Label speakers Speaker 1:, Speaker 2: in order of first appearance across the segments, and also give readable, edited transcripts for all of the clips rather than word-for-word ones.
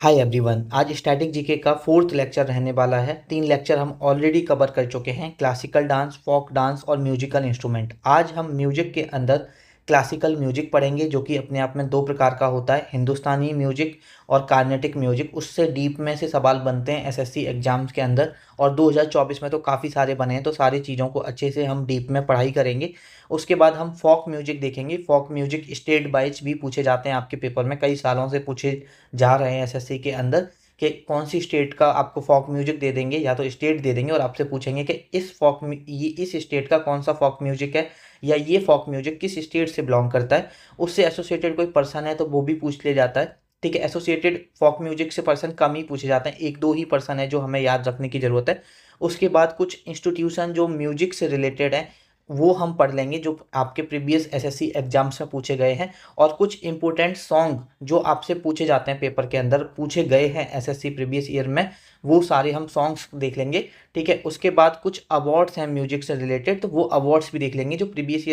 Speaker 1: Hi everyone, आज static GK का fourth lecture रहने वाला है। 3 लेक्चर हम ऑलरेडी कवर कर चुके हैं, क्लासिकल डांस, फोक डांस और म्यूजिकल इंस्ट्रूमेंट। आज हम म्यूजिक के अंदर क्लासिकल म्यूजिक पढ़ेंगे, जो कि अपने आप में 2 प्रकार का होता है, हिंदुस्तानी म्यूजिक और कार्नेटिक म्यूजिक। उससे डीप में से सवाल बनते हैं एसएससी एग्जाम्स के अंदर, और 2024 में तो काफ़ी सारे बने हैं, तो सारी चीज़ों को अच्छे से हम डीप में पढ़ाई करेंगे। उसके बाद हम फोक म्यूजिक देखेंगे। फोक म्यूजिक स्टेट वाइज भी पूछे जाते हैं आपके पेपर में, कई सालों से पूछे जा रहे हैं एसएससी के अंदर, कि कौन सी स्टेट का आपको फोक म्यूजिक दे देंगे, या तो स्टेट दे देंगे और आपसे पूछेंगे कि ये इस स्टेट का कौन सा फोक म्यूजिक है, या ये फोक म्यूजिक किस स्टेट से बिलोंग करता है। उससे एसोसिएटेड कोई पर्सन है तो वो भी पूछ लिया जाता है। ठीक है, एसोसिएटेड फोक म्यूजिक से पर्सन कम ही पूछे जाते हैं, 1-2 ही पर्सन है जो हमें याद रखने की ज़रूरत है। उसके बाद कुछ इंस्टीट्यूशन जो म्यूजिक से रिलेटेड है वो हम पढ़ लेंगे, जो आपके प्रीवियस एसएससी एग्जाम्स में पूछे गए हैं, और कुछ इंपॉर्टेंट सॉन्ग जो आपसे पूछे जाते हैं, पेपर के अंदर पूछे गए हैं एसएससी प्रीवियस ईयर में, वो सारे हम सॉन्ग्स देख लेंगे। ठीक है, उसके बाद कुछ अवार्ड्स हैं म्यूजिक से रिलेटेड, तो वो अवार्ड्स भी देख लेंगे जो प्रीवियस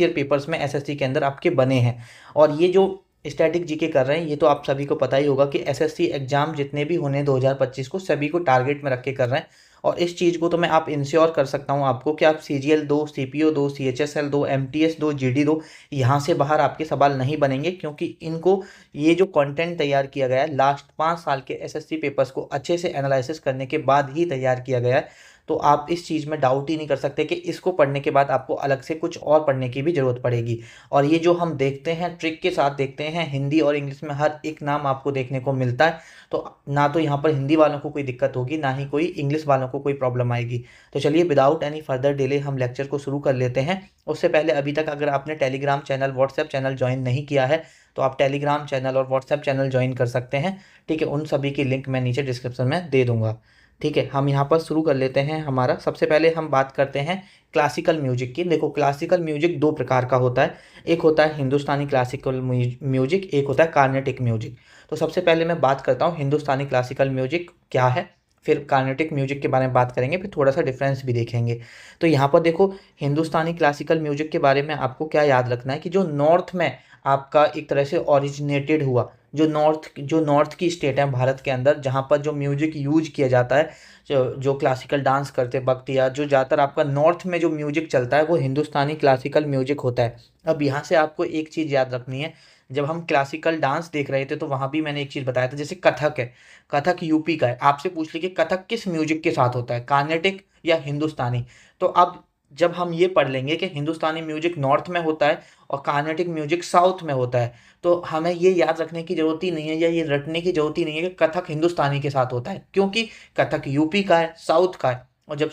Speaker 1: ईयर पेपर्स में एसएससी के अंदर आपके बने हैं। और ये जो स्टैटिक जीके कर रहे हैं, ये तो आप सभी को पता ही होगा कि एसएससी एग्जाम जितने भी होने 2025 को, सभी को टारगेट में रख के कर रहे हैं। और इस चीज़ को तो मैं आप इंश्योर कर सकता हूँ आपको कि आप सीजीएल दो, सीपीओ दो, सीएचएसएल दो, एमटीएस दो, जीडी दो, यहाँ से बाहर आपके सवाल नहीं बनेंगे, क्योंकि इनको ये जो कंटेंट तैयार किया गया है लास्ट 5 साल के एसएससी पेपर्स को अच्छे से एनालिसिस करने के बाद ही तैयार किया गया है। तो आप इस चीज़ में डाउट ही नहीं कर सकते कि इसको पढ़ने के बाद आपको अलग से कुछ और पढ़ने की भी ज़रूरत पड़ेगी। और ये जो हम देखते हैं, ट्रिक के साथ देखते हैं, हिंदी और इंग्लिश में हर एक नाम आपको देखने को मिलता है। तो ना तो यहाँ पर हिंदी वालों को कोई दिक्कत होगी, ना ही कोई इंग्लिश वालों को कोई प्रॉब्लम आएगी। तो चलिए, विदाउट एनी फर्दर डिले हम लेक्चर को शुरू कर लेते हैं। उससे पहले अभी तक अगर आपने Telegram channel, WhatsApp channel join नहीं किया है, तो आप टेलीग्राम चैनल और व्हाट्सएप चैनल ज्वाइन कर सकते हैं। ठीक है, उन सभी की लिंक मैं नीचे डिस्क्रिप्शन में दे दूंगा। ठीक है, हम यहाँ पर शुरू कर लेते हैं। हमारा सबसे पहले हम बात करते हैं क्लासिकल म्यूजिक की। देखो, क्लासिकल म्यूजिक 2 प्रकार का होता है, एक होता है हिंदुस्तानी क्लासिकल म्यूजिक, एक होता है कार्नेटिक म्यूजिक। तो सबसे पहले मैं बात करता हूँ हिंदुस्तानी क्लासिकल म्यूजिक क्या है, फिर कार्नेटिक म्यूजिक के बारे में बात करेंगे, फिर थोड़ा सा डिफरेंस भी देखेंगे। तो यहाँ पर देखो, हिंदुस्तानी क्लासिकल म्यूजिक के बारे में आपको क्या याद रखना है कि जो नॉर्थ में आपका एक तरह से ओरिजिनेटेड हुआ, जो नॉर्थ की स्टेट है भारत के अंदर, जहाँ पर जो म्यूजिक यूज किया जाता है, जो क्लासिकल डांस करते वक्त, या जो ज़्यादातर आपका नॉर्थ में जो म्यूजिक चलता है, वो हिंदुस्तानी क्लासिकल म्यूजिक होता है। अब यहाँ से आपको एक चीज़ याद रखनी है, जब हम क्लासिकल डांस देख रहे थे तो वहाँ भी मैंने एक चीज़ बताया था, जैसे कथक है, कथक यूपी का है, आपसे पूछ लीजिए कथक किस म्यूजिक के साथ होता है, कार्नेटिक या हिंदुस्तानी। तो अब जब हम ये पढ़ लेंगे कि हिंदुस्तानी म्यूजिक नॉर्थ में होता है और कार्नेटिक म्यूजिक साउथ में होता है, तो हमें ये याद रखने की ज़रूरत ही नहीं है, या ये रटने की ज़रूरत ही नहीं है कि कथक हिंदुस्तानी के साथ होता है, क्योंकि कथक यूपी का है, साउथ का है। और जब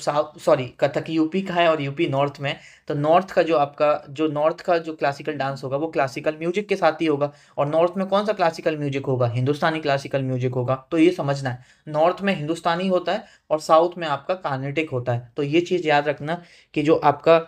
Speaker 1: कथक यूपी का है और यूपी नॉर्थ में, तो नॉर्थ का जो क्लासिकल डांस होगा वो क्लासिकल म्यूजिक के साथ ही होगा। और नॉर्थ में कौन सा क्लासिकल म्यूजिक होगा? हिंदुस्तानी क्लासिकल म्यूजिक होगा। तो ये समझना है, नॉर्थ में हिंदुस्तानी होता है और साउथ में आपका कार्नेटिक होता है। तो ये चीज़ याद रखना कि जो आपका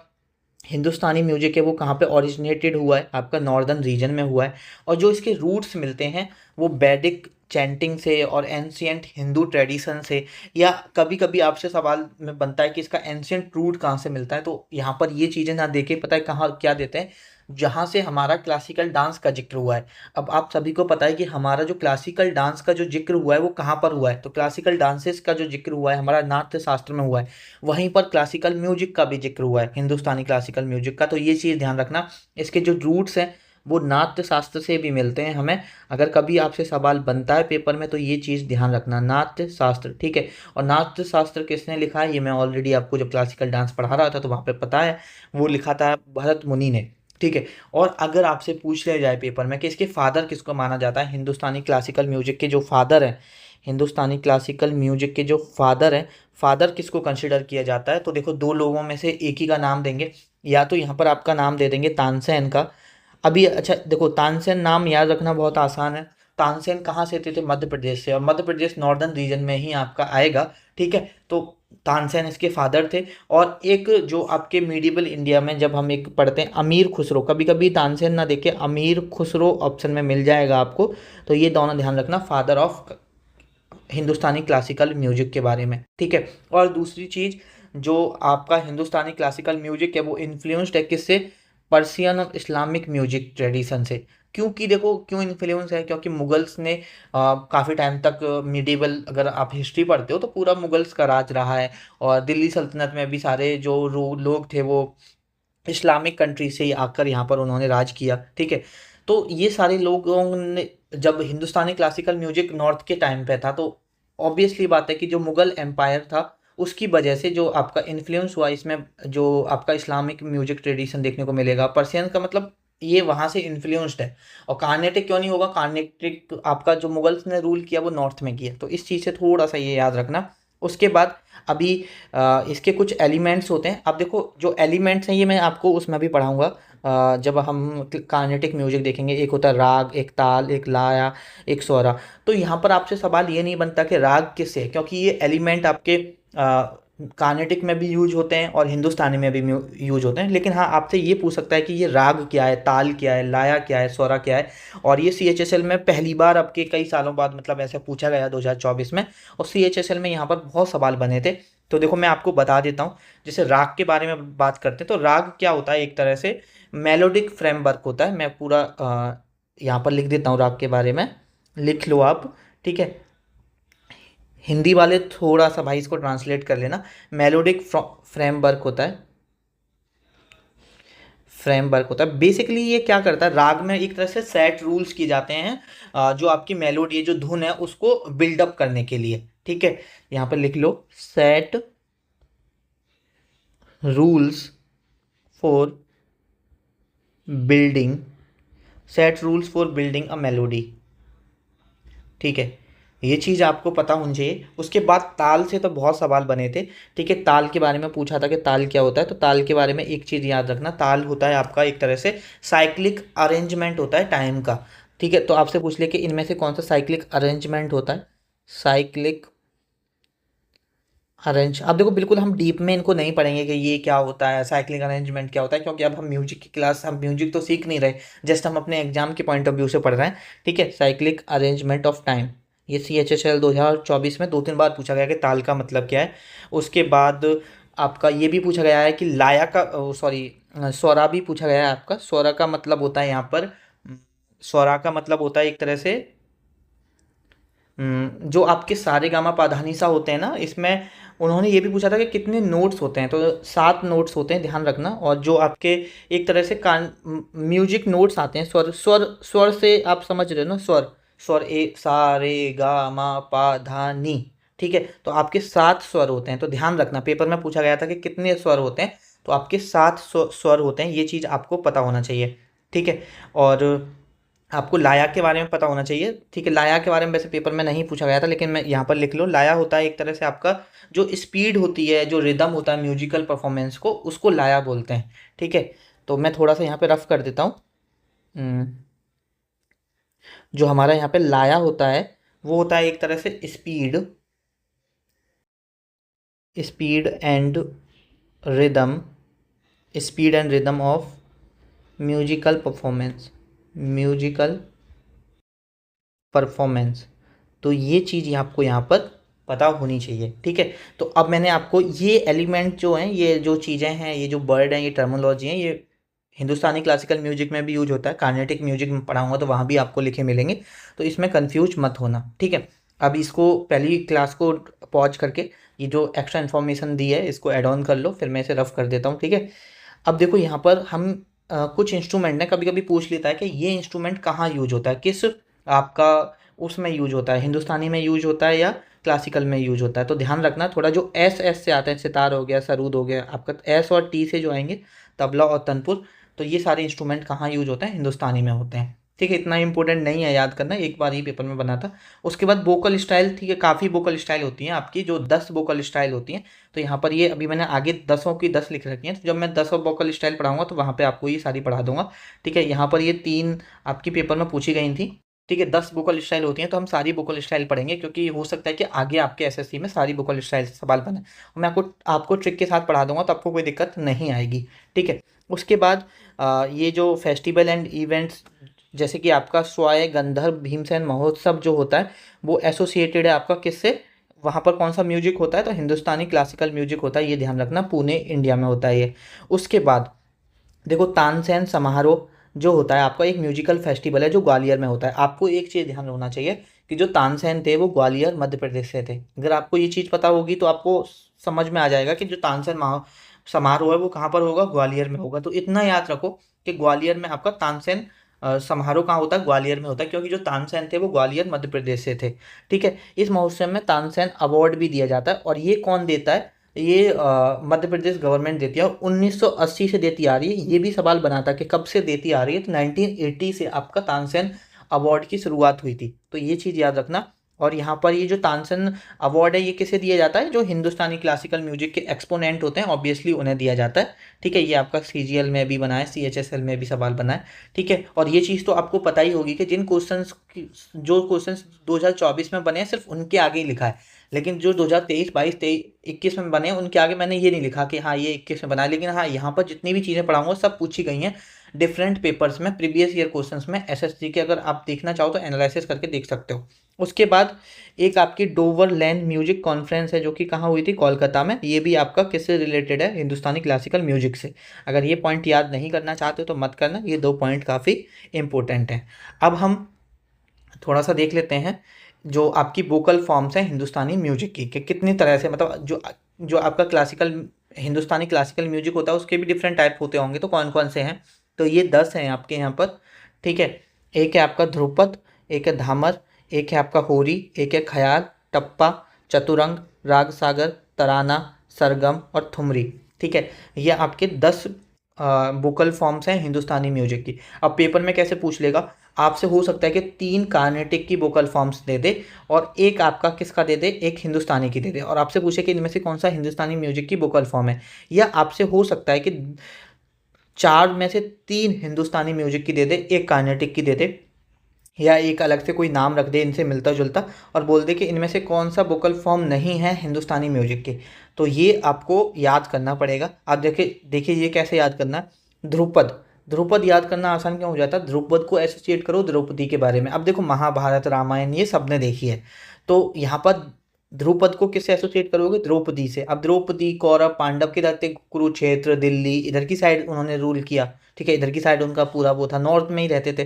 Speaker 1: हिंदुस्तानी म्यूजिक है वो कहाँ पे ओरिजिनेटेड हुआ है, आपका नॉर्दर्न रीजन में हुआ है। और जो इसके रूट्स मिलते हैं वो वैदिक चैंटिंग से और एंशियंट हिंदू ट्रेडिशन से, या कभी कभी आपसे सवाल में बनता है कि इसका एंशियंट रूट कहाँ से मिलता है, तो यहाँ पर ये चीज़ें ना देके पता है कहाँ क्या देते हैं, जहाँ से हमारा क्लासिकल डांस का जिक्र हुआ है। अब आप सभी को पता है कि हमारा जो क्लासिकल डांस का जो जिक्र हुआ है वो कहाँ पर हुआ है, तो क्लासिकल डांसेस का जो जिक्र हुआ है हमारा नाट्य शास्त्र में हुआ है। वहीं पर क्लासिकल म्यूजिक का भी जिक्र हुआ है, हिंदुस्तानी क्लासिकल म्यूजिक का। तो ये चीज़ ध्यान रखना, इसके जो रूट्स हैं वो नाट्य शास्त्र से भी मिलते हैं हमें। अगर कभी आपसे सवाल बनता है पेपर में तो ये चीज़ ध्यान रखना, नाट्य शास्त्र। ठीक है, और नाट्य शास्त्र किसने लिखा है, ये मैं ऑलरेडी आपको जब क्लासिकल डांस पढ़ा रहा था तो वहाँ पे पता है, वो लिखा था भरत मुनि ने। ठीक है, और अगर आपसे पूछ लिया जाए पेपर में कि इसके फादर किसको माना जाता है, हिंदुस्तानी क्लासिकल म्यूजिक के जो फादर हैं, हिंदुस्तानी क्लासिकल म्यूजिक के जो फादर हैं, फादर किसको कंसिडर किया जाता है, तो देखो, 2 लोगों में से एक ही का नाम देंगे। या तो यहाँ पर आपका नाम दे देंगे तानसेन का। अभी अच्छा देखो, तानसेन नाम याद रखना बहुत आसान है। तानसेन कहाँ से थे? मध्य प्रदेश से, और मध्य प्रदेश नॉर्दर्न रीजन में ही आपका आएगा। ठीक है, तो तानसेन इसके फादर थे। और एक जो आपके मिडिवल इंडिया में जब हम एक पढ़ते हैं अमीर खुसरो, कभी कभी तानसेन ना देखे अमीर खुसरो ऑप्शन में मिल जाएगा आपको। तो ये दोनों ध्यान रखना, father of Hindustani classical music के बारे में। ठीक है, और दूसरी चीज़, जो आपका हिंदुस्तानी क्लासिकल म्यूजिक है वो इन्फ्लुएंस्ड है किससे? पर्शियन और इस्लामिक म्यूजिक ट्रेडिशन से। क्योंकि देखो क्यों इन्फ्लुएंस है, क्योंकि मुगल्स ने काफ़ी टाइम तक मिडिवल, अगर आप हिस्ट्री पढ़ते हो तो पूरा मुगल्स का राज रहा है। और दिल्ली सल्तनत में भी सारे जो लोग थे वो इस्लामिक कंट्री से ही आकर यहाँ पर उन्होंने राज किया। ठीक है, तो ये सारे लोगों ने, जब हिंदुस्तानी क्लासिकल म्यूजिक नॉर्थ के टाइम पे था, तो ऑब्वियसली बात है कि जो मुगल एम्पायर था उसकी वजह से जो आपका इन्फ्लुएंस हुआ इसमें, जो आपका इस्लामिक म्यूजिक ट्रेडिशन देखने को मिलेगा, पर्शियन का मतलब ये वहाँ से इन्फ्लुएंस्ड है। और कार्नेटिक क्यों नहीं होगा, कार्नेटिक आपका जो मुगल्स ने रूल किया वो नॉर्थ में किया, तो इस चीज़ से थोड़ा सा ये याद रखना। उसके बाद अभी इसके कुछ एलिमेंट्स होते हैं। अब देखो जो एलिमेंट्स हैं ये मैं आपको उसमें भी पढ़ाऊँगा जब हम कार्नेटिक म्यूजिक देखेंगे। एक होता है राग, एक ताल, एक लाया, एक स्वरा। तो यहाँ पर आपसे सवाल ये नहीं बनता कि राग किससे है, क्योंकि ये एलिमेंट आपके कार्नेटिक में भी यूज होते हैं और हिंदुस्तानी में भी यूज होते हैं। लेकिन हाँ, आपसे ये पूछ सकता है कि ये राग क्या है, ताल क्या है, लाया क्या है, स्वरा क्या है। और ये CHSL में पहली बार आपके कई सालों बाद मतलब ऐसे पूछा गया 2024 में। और CHSL में यहाँ पर बहुत सवाल बने थे। तो देखो मैं आपको बता देता हूँ। जैसे राग के बारे में बात करते हैं तो राग क्या होता है, एक तरह से मेलोडिक फ्रेमवर्क होता है। मैं पूरा यहाँ पर लिख देता हूँ राग के बारे में, लिख लो आप। ठीक है, हिंदी वाले थोड़ा सा भाई इसको ट्रांसलेट कर लेना। मेलोडिक फ्रेमवर्क होता है, फ्रेमवर्क होता है। बेसिकली ये क्या करता है, राग में एक तरह से सेट रूल्स किए जाते हैं जो आपकी मेलोडी, जो धुन है उसको बिल्डअप करने के लिए। ठीक है, यहाँ पर लिख लो, set rules for building, set rules for building a melody. ठीक है, ये चीज़ आपको पता होनी चाहिए। उसके बाद ताल से तो बहुत सवाल बने थे। ठीक है, ताल के बारे में पूछा था कि ताल क्या होता है, तो ताल के बारे में एक चीज़ याद रखना, ताल होता है आपका एक तरह से साइक्लिक अरेंजमेंट होता है टाइम का। ठीक है, तो आपसे पूछ ले कि इनमें से कौन सा साइक्लिक अरेंजमेंट होता है, साइक्लिक अरेंज। अब देखो बिल्कुल हम डीप में इनको नहीं पढ़ेंगे कि ये क्या होता है, साइक्लिक अरेंजमेंट क्या होता है, क्योंकि अब हम म्यूजिक की क्लास, हम म्यूजिक तो सीख नहीं रहे, जस्ट हम अपने एग्जाम के पॉइंट ऑफ व्यू से पढ़ रहे हैं। ठीक है, साइक्लिक अरेंजमेंट ऑफ टाइम, ये CHSL 2024 में 2-3 बार पूछा गया कि ताल का मतलब क्या है। उसके बाद आपका ये भी पूछा गया है कि लाया का, सॉरी, स्वरा भी पूछा गया है आपका। स्वरा का मतलब होता है यहाँ पर, स्वरा का मतलब होता है एक तरह से जो आपके सारे गामा पाधानी सा होते हैं ना, इसमें उन्होंने ये भी पूछा था कि कितने नोट्स होते हैं, तो 7 नोट्स होते हैं, ध्यान रखना। और जो आपके एक तरह से कान म्यूजिक नोट्स आते हैं, स्वर स्वर स्वर से आप समझ रहे हो ना, स्वर स्वर, ए सा रे गा मा पा धा नी। ठीक है, तो आपके 7 स्वर होते हैं, तो ध्यान रखना, पेपर में पूछा गया था कि कितने स्वर होते हैं, तो आपके 7 स्वर होते हैं, ये चीज़ आपको पता होना चाहिए। ठीक है, और आपको लाया के बारे में पता होना चाहिए। ठीक है, लाया के बारे में वैसे पेपर में नहीं पूछा गया था, लेकिन मैं यहाँ पर लिख लो, लाया होता है एक तरह से आपका जो स्पीड होती है, जो रिदम होता है म्यूजिकल परफॉर्मेंस को, उसको लाया बोलते हैं। ठीक है, तो मैं थोड़ा सा यहाँ पे रफ कर देता हूँ। जो हमारा यहाँ पे लाया होता है वो होता है एक तरह से speed, speed and rhythm, speed and rhythm of musical performance, musical performance. तो ये चीज़ आपको यहाँ पर पता होनी चाहिए। ठीक है, तो अब मैंने आपको ये एलिमेंट जो हैं, ये जो चीज़ें हैं, ये जो वर्ड हैं, ये टर्मिनोलॉजी हैं, ये हिंदुस्तानी क्लासिकल म्यूजिक में भी यूज होता है, कार्नेटिक म्यूजिक में पढ़ाऊंगा तो वहाँ भी आपको लिखे मिलेंगे, तो इसमें कंफ्यूज मत होना। ठीक है, अब इसको पहली क्लास को पॉज करके ये जो एक्स्ट्रा इन्फॉर्मेशन दी है इसको ऐड ऑन कर लो, फिर मैं इसे रफ कर देता हूँ। ठीक है, अब देखो यहाँ पर हम कुछ इंस्ट्रूमेंट ने कभी कभी पूछ लेता है कि ये इंस्ट्रूमेंट कहाँ यूज होता है, किस आपका उसमें यूज होता है, हिंदुस्तानी में यूज होता है या क्लासिकल में यूज होता है। तो ध्यान रखना, थोड़ा जो एस से आता है, सितार हो गया, सरूद हो गया, आपका एस और टी से जो आएंगे, तबला और तनपुर, तो ये सारे इंस्ट्रूमेंट कहाँ यूज होते हैं, हिंदुस्तानी में होते हैं। ठीक है, इतना इंपॉर्टेंट नहीं है याद करना, एक बार ही पेपर में बना था। उसके बाद वोकल स्टाइल, ठीक है, काफ़ी वोकल स्टाइल होती हैं आपकी, जो 10 वोकल स्टाइल होती हैं। तो यहाँ पर ये अभी मैंने आगे 10 की 10 लिख रखी हैं, तो जब मैं 10 वोकल स्टाइल पढ़ाऊंगा तो वहाँ पे आपको ये सारी पढ़ा दूंगा। ठीक है, यहाँ पर ये 3 आपकी पेपर में पूछी गई थी। ठीक है, 10 वोकल स्टाइल होती हैं, तो हम सारी वोकल स्टाइल पढ़ेंगे, क्योंकि हो सकता है कि आगे आपके SSC में सारी वोकल स्टाइल से सवाल बने। और मैं आपको आपको ट्रिक के साथ पढ़ा दूंगा, तो आपको कोई दिक्कत नहीं आएगी। ठीक है, उसके बाद ये जो फेस्टिवल एंड इवेंट्स, जैसे कि आपका स्वाय गंधर्व भीमसेन महोत्सव जो होता है, वो एसोसिएटेड है आपका किससे, वहाँ पर कौन सा म्यूजिक होता है, तो हिंदुस्तानी क्लासिकल म्यूजिक होता है, ये ध्यान रखना, पुणे इंडिया में होता है ये। उसके बाद देखो तानसेन समारोह, जो होता है आपका एक म्यूजिकल फेस्टिवल है जो ग्वालियर में होता है। आपको एक चीज़ ध्यान रखना चाहिए कि जो तानसेन थे वो ग्वालियर मध्य प्रदेश से थे। अगर आपको ये चीज़ पता होगी तो आपको समझ में आ जाएगा कि जो तानसेन समारोह है वो कहाँ पर होगा, ग्वालियर में होगा। तो इतना याद रखो कि ग्वालियर में आपका तानसेन समारोह कहाँ होता है, ग्वालियर में होता है, क्योंकि जो तानसेन थे वो ग्वालियर मध्य प्रदेश से थे। ठीक है, इस महोत्सव में तानसेन अवार्ड भी दिया जाता है, और ये कौन देता है, ये मध्य प्रदेश गवर्नमेंट देती है, और 1980 से देती आ रही है। ये भी सवाल बना था कि कब से देती आ रही है, तो 1980 से आपका तानसेन अवार्ड की शुरुआत हुई थी, तो ये चीज़ याद रखना। और यहाँ पर ये जो तानसेन अवार्ड है ये किसे दिया जाता है, जो हिंदुस्तानी क्लासिकल म्यूजिक के एक्सपोनेंट होते हैं ऑब्वियसली उन्हें दिया जाता है। ठीक है, ये आपका सीजीएल में भी बना है, सीएचएसएल में भी सवाल बना है। ठीक है, और ये चीज़ तो आपको पता ही होगी कि जिन क्वेश्चंस जो क्वेश्चंस 2024 में बने हैं सिर्फ उनके आगे ही लिखा है, लेकिन जो 2023, 22, 23, 21 में बने हैं उनके आगे मैंने ये नहीं लिखा कि हाँ ये 21 में बना है। लेकिन हाँ, यहाँ पर जितनी भी चीज़ें पढ़ाऊंगा सब पूछी गई हैं डिफरेंट पेपर्स में, प्रीवियस ईयर क्वेश्चंस में, एसएससी के। अगर आप देखना चाहो तो एनालिसिस करके देख सकते हो। उसके बाद एक आपकी डोवर लैंड म्यूजिक कॉन्फ्रेंस है जो कि कहाँ हुई थी, कोलकाता में। ये भी आपका किससे रिलेटेड है, हिंदुस्तानी क्लासिकल म्यूजिक से। अगर ये पॉइंट याद नहीं करना चाहते तो मत करना, ये 2 पॉइंट काफ़ी इंपॉर्टेंट हैं। अब हम थोड़ा सा देख लेते हैं जो आपकी वोकल फॉर्म्स हैं हिंदुस्तानी म्यूजिक की, कि कितनी तरह से, मतलब जो जो आपका क्लासिकल हिंदुस्तानी क्लासिकल म्यूजिक होता है उसके भी डिफरेंट टाइप होते होंगे, तो कौन कौन से हैं, तो ये 10 हैं आपके यहाँ पर। ठीक है, एक है आपका ध्रुपद, एक है धामर, एक है आपका होरी, एक है ख्याल, टप्पा, चतुरंग, राग सागर, तराना, सरगम और ठुमरी। ठीक है, ये आपके 10 वोकल फॉर्म्स हैं हिंदुस्तानी म्यूजिक की। अब पेपर में कैसे पूछ लेगा, आपसे हो सकता है कि 3 कार्नेटिक की वोकल फॉर्म्स दे दे और एक आपका किसका दे दे, एक हिंदुस्तानी की दे दे, और आपसे पूछे कि इनमें से कौन सा हिंदुस्तानी म्यूजिक की वोकल फॉर्म है। या आपसे हो सकता है कि 4 में से 3 हिंदुस्तानी म्यूजिक की दे दे, एक कार्नेटिक की दे दे, या एक अलग से कोई नाम रख दे इनसे मिलता जुलता, और बोल दे कि इनमें से कौन सा वोकल फॉर्म नहीं है हिंदुस्तानी म्यूजिक के। तो ये आपको याद करना पड़ेगा। आप देखिए देखिए ये कैसे याद करना है। ध्रुपद, ध्रुपद याद करना आसान क्यों हो जाता है, ध्रुपद को एसोसिएट करो द्रौपदी के बारे में। अब देखो महाभारत रामायण ये सबने देखी है, तो यहाँ पर ध्रुपद को किससे एसोसिएट करोगे, द्रौपदी से। अब द्रौपदी कौरव पांडव के रहते, कुरुक्षेत्र दिल्ली इधर की साइड उन्होंने रूल किया। ठीक है, इधर की साइड उनका पूरा वो था, नॉर्थ में ही रहते थे,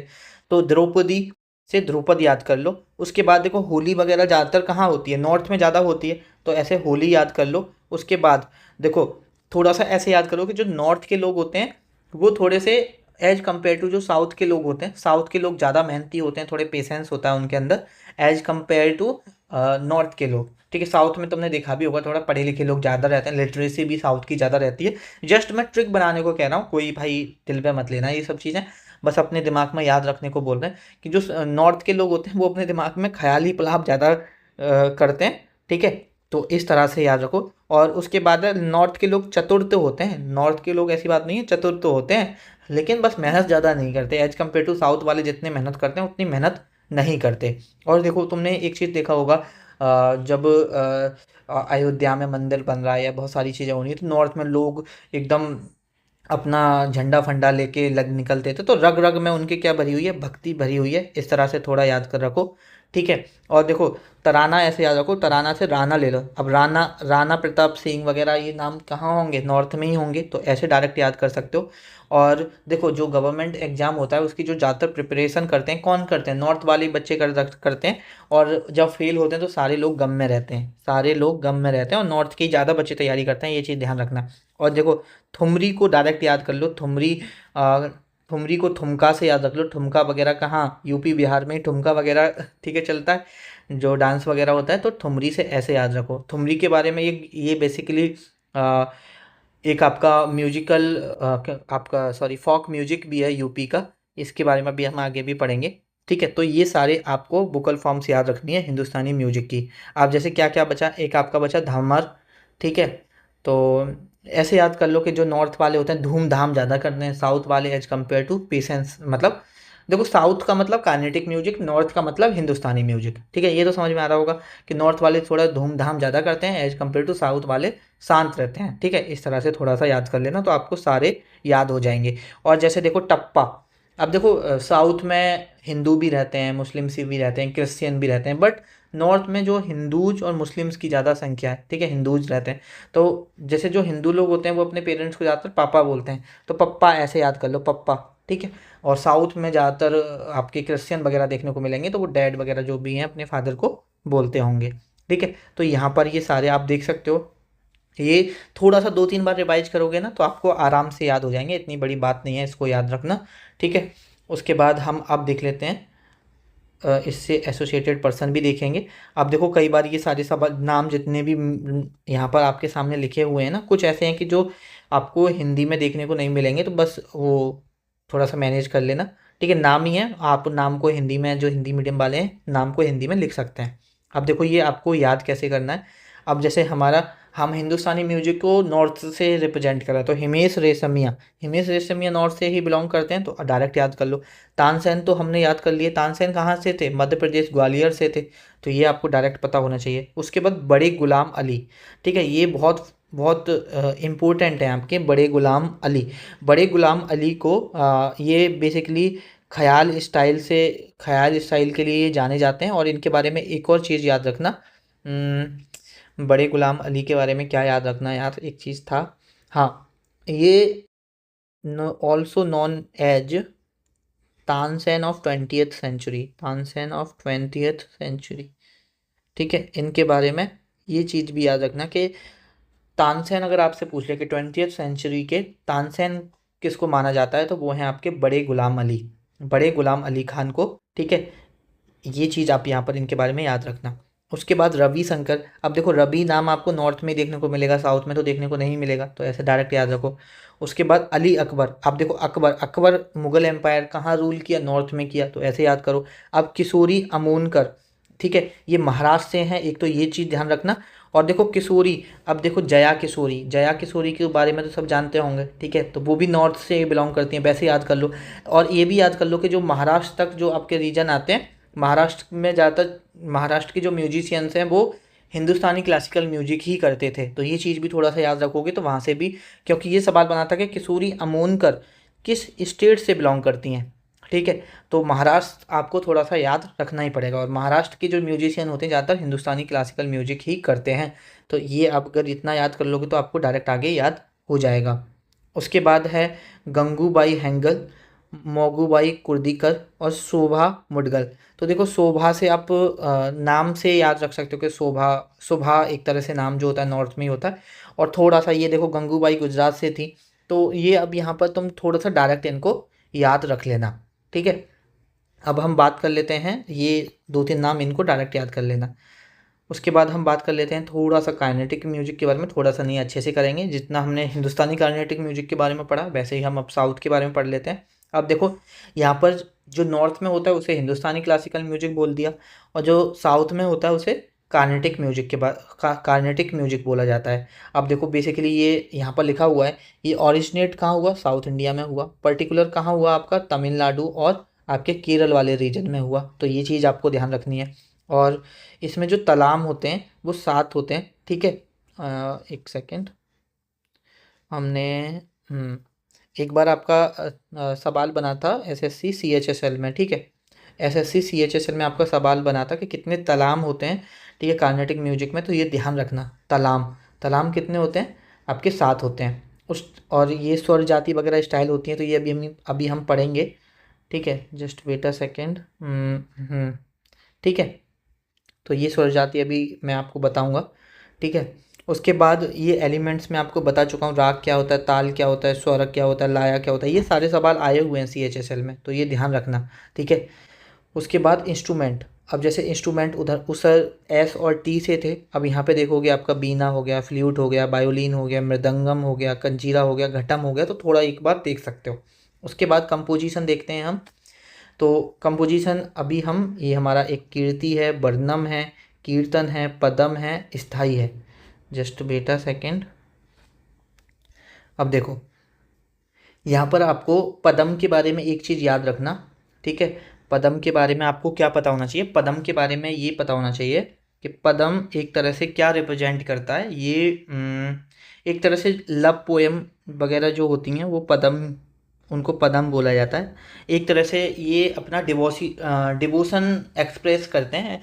Speaker 1: तो द्रौपदी से ध्रुपद याद कर लो। उसके बाद देखो होली वगैरह ज़्यादातर कहाँ होती है, नॉर्थ में ज़्यादा होती है, तो ऐसे होली याद कर लो। उसके बाद देखो थोड़ा सा ऐसे याद करो कि जो नॉर्थ के लोग होते हैं वो थोड़े से एज कम्पेयर टू जो साउथ के लोग होते हैं, साउथ के लोग ज़्यादा मेहनती होते हैं, थोड़े पेशेंस होता है उनके अंदर एज कम्पेयर टू नॉर्थ के लोग। ठीक है, साउथ में तुमने देखा भी होगा थोड़ा पढ़े लिखे लोग ज़्यादा रहते हैं, लिटरेसी भी साउथ की ज़्यादा रहती है। जस्ट मैं ट्रिक बनाने को कह रहा हूँ, कोई भाई दिल पे मत लेना ये सब चीज़ें, बस अपने दिमाग में याद रखने को बोल रहे हैं कि जो नॉर्थ के लोग होते हैं वो अपने दिमाग में ख्याली पुलाव ज़्यादा करते हैं। ठीक है, तो इस तरह से याद रखो। और उसके बाद नॉर्थ के लोग चतुर तो होते हैं, नॉर्थ के लोग ऐसी बात नहीं है, चतुर तो होते हैं, लेकिन बस मेहनत ज़्यादा नहीं करते, एज कम्पेयर टू साउथ वाले जितने मेहनत करते हैं उतनी मेहनत नहीं करते। और देखो तुमने एक चीज़ देखा होगा, जब अयोध्या में मंदिर बन रहा है या बहुत सारी चीज़ें हो रही है, तो नॉर्थ में लोग एकदम अपना झंडा फंडा लेके लग निकलते थे, तो रग रग में उनकी क्या भरी हुई है, भक्ति भरी हुई है। इस तरह से थोड़ा याद कर रखो। ठीक है, और देखो तराना ऐसे याद रखो, तराना से राणा ले लो। अब राणा, राणा प्रताप सिंह वगैरह ये नाम कहाँ होंगे, नॉर्थ में ही होंगे, तो ऐसे डायरेक्ट याद कर सकते हो। और देखो जो गवर्नमेंट एग्जाम होता है उसकी जो ज़्यादातर प्रिपरेशन करते हैं कौन करते हैं, नॉर्थ वाले बच्चे करते हैं। और जब फेल होते हैं तो सारे लोग गम में रहते हैं, सारे लोग गम में रहते हैं, और नॉर्थ के ज़्यादा बच्चे तैयारी करते हैं, ये चीज़ ध्यान रखना। और देखो ठुमरी को डायरेक्ट याद कर लो, ठुमरी ठुमरी को ठुमका से याद रख लो। ठुमका वगैरह कहाँ, यूपी बिहार में ठुमका वगैरह ठीक है चलता है, जो डांस वगैरह होता है, तो ठुमरी से ऐसे याद रखो। ठुमरी के बारे में ये बेसिकली एक आपका म्यूजिकल आपका सॉरी फॉक म्यूजिक भी है यूपी का, इसके बारे में भी हम आगे भी पढ़ेंगे। ठीक है, तो ये सारे आपको वोकल फॉर्म्स याद रखनी है हिंदुस्तानी म्यूजिक की। आप जैसे क्या क्या बचा, एक आपका बचा धमर। ठीक है, तो ऐसे याद कर लो कि जो नॉर्थ वाले होते हैं धूमधाम ज़्यादा करते हैं, साउथ वाले एज कम्पेयर टू पेशेंस। मतलब देखो साउथ का मतलब कार्नेटिक म्यूजिक, नॉर्थ का मतलब हिंदुस्तानी म्यूजिक। ठीक है, ये तो समझ में आ रहा होगा कि नॉर्थ वाले थोड़ा धूमधाम ज़्यादा करते हैं एज कम्पेयर टू साउथ वाले शांत रहते हैं। ठीक है, इस तरह से थोड़ा सा याद कर लेना तो आपको सारे याद हो जाएंगे। और जैसे देखो टप्पा, अब देखो साउथ में हिंदू भी रहते हैं, मुस्लिम्स भी रहते हैं, क्रिश्चियन भी रहते हैं, बट नॉर्थ में जो हिंदूज और मुस्लिम्स की ज़्यादा संख्या है, ठीक है, हिंदूज रहते हैं। तो जैसे जो हिंदू लोग होते हैं वो अपने पेरेंट्स को ज़्यादातर पापा बोलते हैं, तो पप्पा ऐसे याद कर लो, पप्पा, ठीक है। और साउथ में ज़्यादातर आपके क्रिश्चियन वगैरह देखने को मिलेंगे, तो वो डैड वगैरह जो भी हैं अपने फादर को बोलते होंगे, ठीक है। तो यहाँ पर ये सारे आप देख सकते हो, ये थोड़ा सा 2-3 बार रिवाइज करोगे ना तो आपको आराम से याद हो जाएंगे, इतनी बड़ी बात नहीं है इसको याद रखना, ठीक है। उसके बाद हम अब देख लेते हैं इससे एसोसिएटेड पर्सन भी देखेंगे। अब देखो कई बार ये सारे सब नाम जितने भी यहाँ पर आपके सामने लिखे हुए हैं ना, कुछ ऐसे हैं कि जो आपको हिंदी में देखने को नहीं मिलेंगे, तो बस वो थोड़ा सा मैनेज कर लेना, ठीक है। नाम ही है, आप नाम को हिंदी में, जो हिंदी मीडियम वाले हैं नाम को हिंदी में लिख सकते हैं। अब देखो ये आपको याद कैसे करना है। अब जैसे हम हिंदुस्तानी म्यूजिक को नॉर्थ से रिप्रेजेंट कर रहे हैं, तो हिमेश रेशमिया नॉर्थ से ही बिलोंग करते हैं, तो डायरेक्ट याद कर लो। तानसेन तो हमने याद कर लिए, तानसेन कहाँ से थे, मध्य प्रदेश ग्वालियर से थे, तो ये आपको डायरेक्ट पता होना चाहिए। उसके बाद बड़े गुलाम अली, ठीक है, ये बहुत बहुत इम्पोर्टेंट है आपके, बड़े गुलाम अली। बड़े गुलाम अली को ये बेसिकली ख्याल स्टाइल के लिए जाने जाते हैं। और इनके बारे में एक और चीज़ याद रखना, बड़े गुलाम अली के बारे में क्या याद रखना यार, एक चीज़ था, हाँ, ये also known as Tansen of 20th century, Tansen of 20th century, ठीक है। इनके बारे में ये चीज़ भी याद रखना कि तानसेन अगर आपसे पूछ ले कि 20th सेंचुरी के तानसेन किसको माना जाता है, तो वो हैं आपके बड़े गुलाम अली, बड़े गुलाम अली खान को, ठीक है। ये चीज़ आप यहाँ पर इनके बारे में याद रखना। उसके बाद रवि शंकर, अब देखो रवि नाम आपको नॉर्थ में देखने को मिलेगा, साउथ में तो देखने को नहीं मिलेगा, तो ऐसे डायरेक्ट याद रखो। उसके बाद अली अकबर, अब देखो अकबर मुगल एम्पायर कहाँ रूल किया, नॉर्थ में किया, तो ऐसे याद करो। अब किशोरी अमोनकर, ठीक है, ये महाराष्ट्र से हैं, एक तो ये चीज़ ध्यान रखना। और देखो किशोरी, अब देखो जया किशोरी के बारे में तो सब जानते होंगे, ठीक है, तो वो भी नॉर्थ से बिलोंग करती हैं, वैसे याद कर लो। और ये भी याद कर लो कि जो महाराष्ट्र तक जो आपके रीजन आते हैं, महाराष्ट्र में ज़्यादातर महाराष्ट्र के जो म्यूजिशियंस हैं वो हिंदुस्तानी क्लासिकल म्यूजिक ही करते थे, तो ये चीज़ भी थोड़ा सा याद रखोगे तो वहाँ से भी, क्योंकि ये सवाल बना था कि किशोरी अमोनकर किस स्टेट से बिलोंग करती हैं, ठीक है। तो महाराष्ट्र आपको थोड़ा सा याद रखना ही पड़ेगा, और महाराष्ट्र के जो म्यूजिशियन होते हैं ज़्यादातर हिंदुस्तानी क्लासिकल म्यूजिक ही करते हैं, तो ये आप अगर इतना याद कर लोगे तो आपको डायरेक्ट आगे याद हो जाएगा। उसके बाद है गंगूबाई हैंगल, मोगूबाई कुर्दीकर और शोभा मुडगल। तो देखो शोभा से आप नाम से याद रख सकते हो कि शोभा एक तरह से नाम जो होता है नॉर्थ में ही होता है। और थोड़ा सा ये देखो गंगूबाई गुजरात से थी, तो ये अब यहाँ पर तुम थोड़ा सा डायरेक्ट इनको याद रख लेना, ठीक है। अब हम बात कर लेते हैं, ये 2-3 नाम इनको डायरेक्ट याद कर लेना। उसके बाद हम बात कर लेते हैं थोड़ा सा काइनेटिक म्यूजिक के बारे में, थोड़ा सा नहीं अच्छे से करेंगे, जितना हमने हिंदुस्तानी काइनेटिक म्यूजिक के बारे में पढ़ा वैसे ही हम अब साउथ के बारे में पढ़ लेते हैं। अब देखो यहाँ पर जो नॉर्थ में होता है उसे हिंदुस्तानी क्लासिकल म्यूजिक बोल दिया, और जो साउथ में होता है उसे कार्नेटिक म्यूजिक कार्नेटिक म्यूजिक बोला जाता है। अब देखो बेसिकली ये यहाँ पर लिखा हुआ है, ये ओरिजिनेट कहाँ हुआ, साउथ इंडिया में हुआ, पर्टिकुलर कहाँ हुआ आपका, तमिलनाडु और आपके केरल वाले रीजन में हुआ, तो ये चीज़ आपको ध्यान रखनी है। और इसमें जो तलाम होते हैं वो 7 होते हैं, ठीक है। एक सेकेंड, हमने एक बार आपका सवाल बना था एसएससी सीएचएसएल में, ठीक है, एसएससी सीएचएसएल में आपका सवाल बना था कि कितने तलाम होते हैं, ठीक है, कार्नेटिक म्यूजिक में, तो ये ध्यान रखना, तलाम कितने होते हैं आपके, 7 होते हैं। और ये स्वर जाति वगैरह स्टाइल होती हैं, तो ये अभी हम पढ़ेंगे, ठीक है, जस्ट वेट अ सेकेंड, ठीक है। तो ये स्वर जाति अभी मैं आपको बताऊंगा, ठीक है। उसके बाद ये एलिमेंट्स मैं आपको बता चुका हूँ, राग क्या होता है, ताल क्या होता है, स्वरक क्या होता है, लाया क्या होता है, ये सारे सवाल आए हुए हैं सीएचएसएल में, तो ये ध्यान रखना, ठीक है। उसके बाद इंस्ट्रूमेंट, अब जैसे इंस्ट्रूमेंट उधर उस एस और टी से थे, अब यहाँ पे देखोगे आपका बीना हो गया, फ्लूट हो गया, बायोलिन हो गया, मृदंगम हो गया, कंजीरा हो गया, घटम हो गया, तो थोड़ा एक बार देख सकते हो। उसके बाद कंपोजिशन देखते हैं हम, तो कंपोजिशन अभी हम, ये हमारा एक कीर्ति है, वर्णम है, कीर्तन है, पदम है, स्थाई है, जस्ट बेटा सेकंड। अब देखो यहाँ पर आपको पदम के बारे में एक चीज़ याद रखना, ठीक है। पदम के बारे में आपको क्या पता होना चाहिए, पदम के बारे में ये पता होना चाहिए कि पदम एक तरह से क्या रिप्रेजेंट करता है, ये एक तरह से लव पोएम वगैरह जो होती हैं वो पदम उनको पदम बोला जाता है। एक तरह से ये अपना डिवोशन एक्सप्रेस करते हैं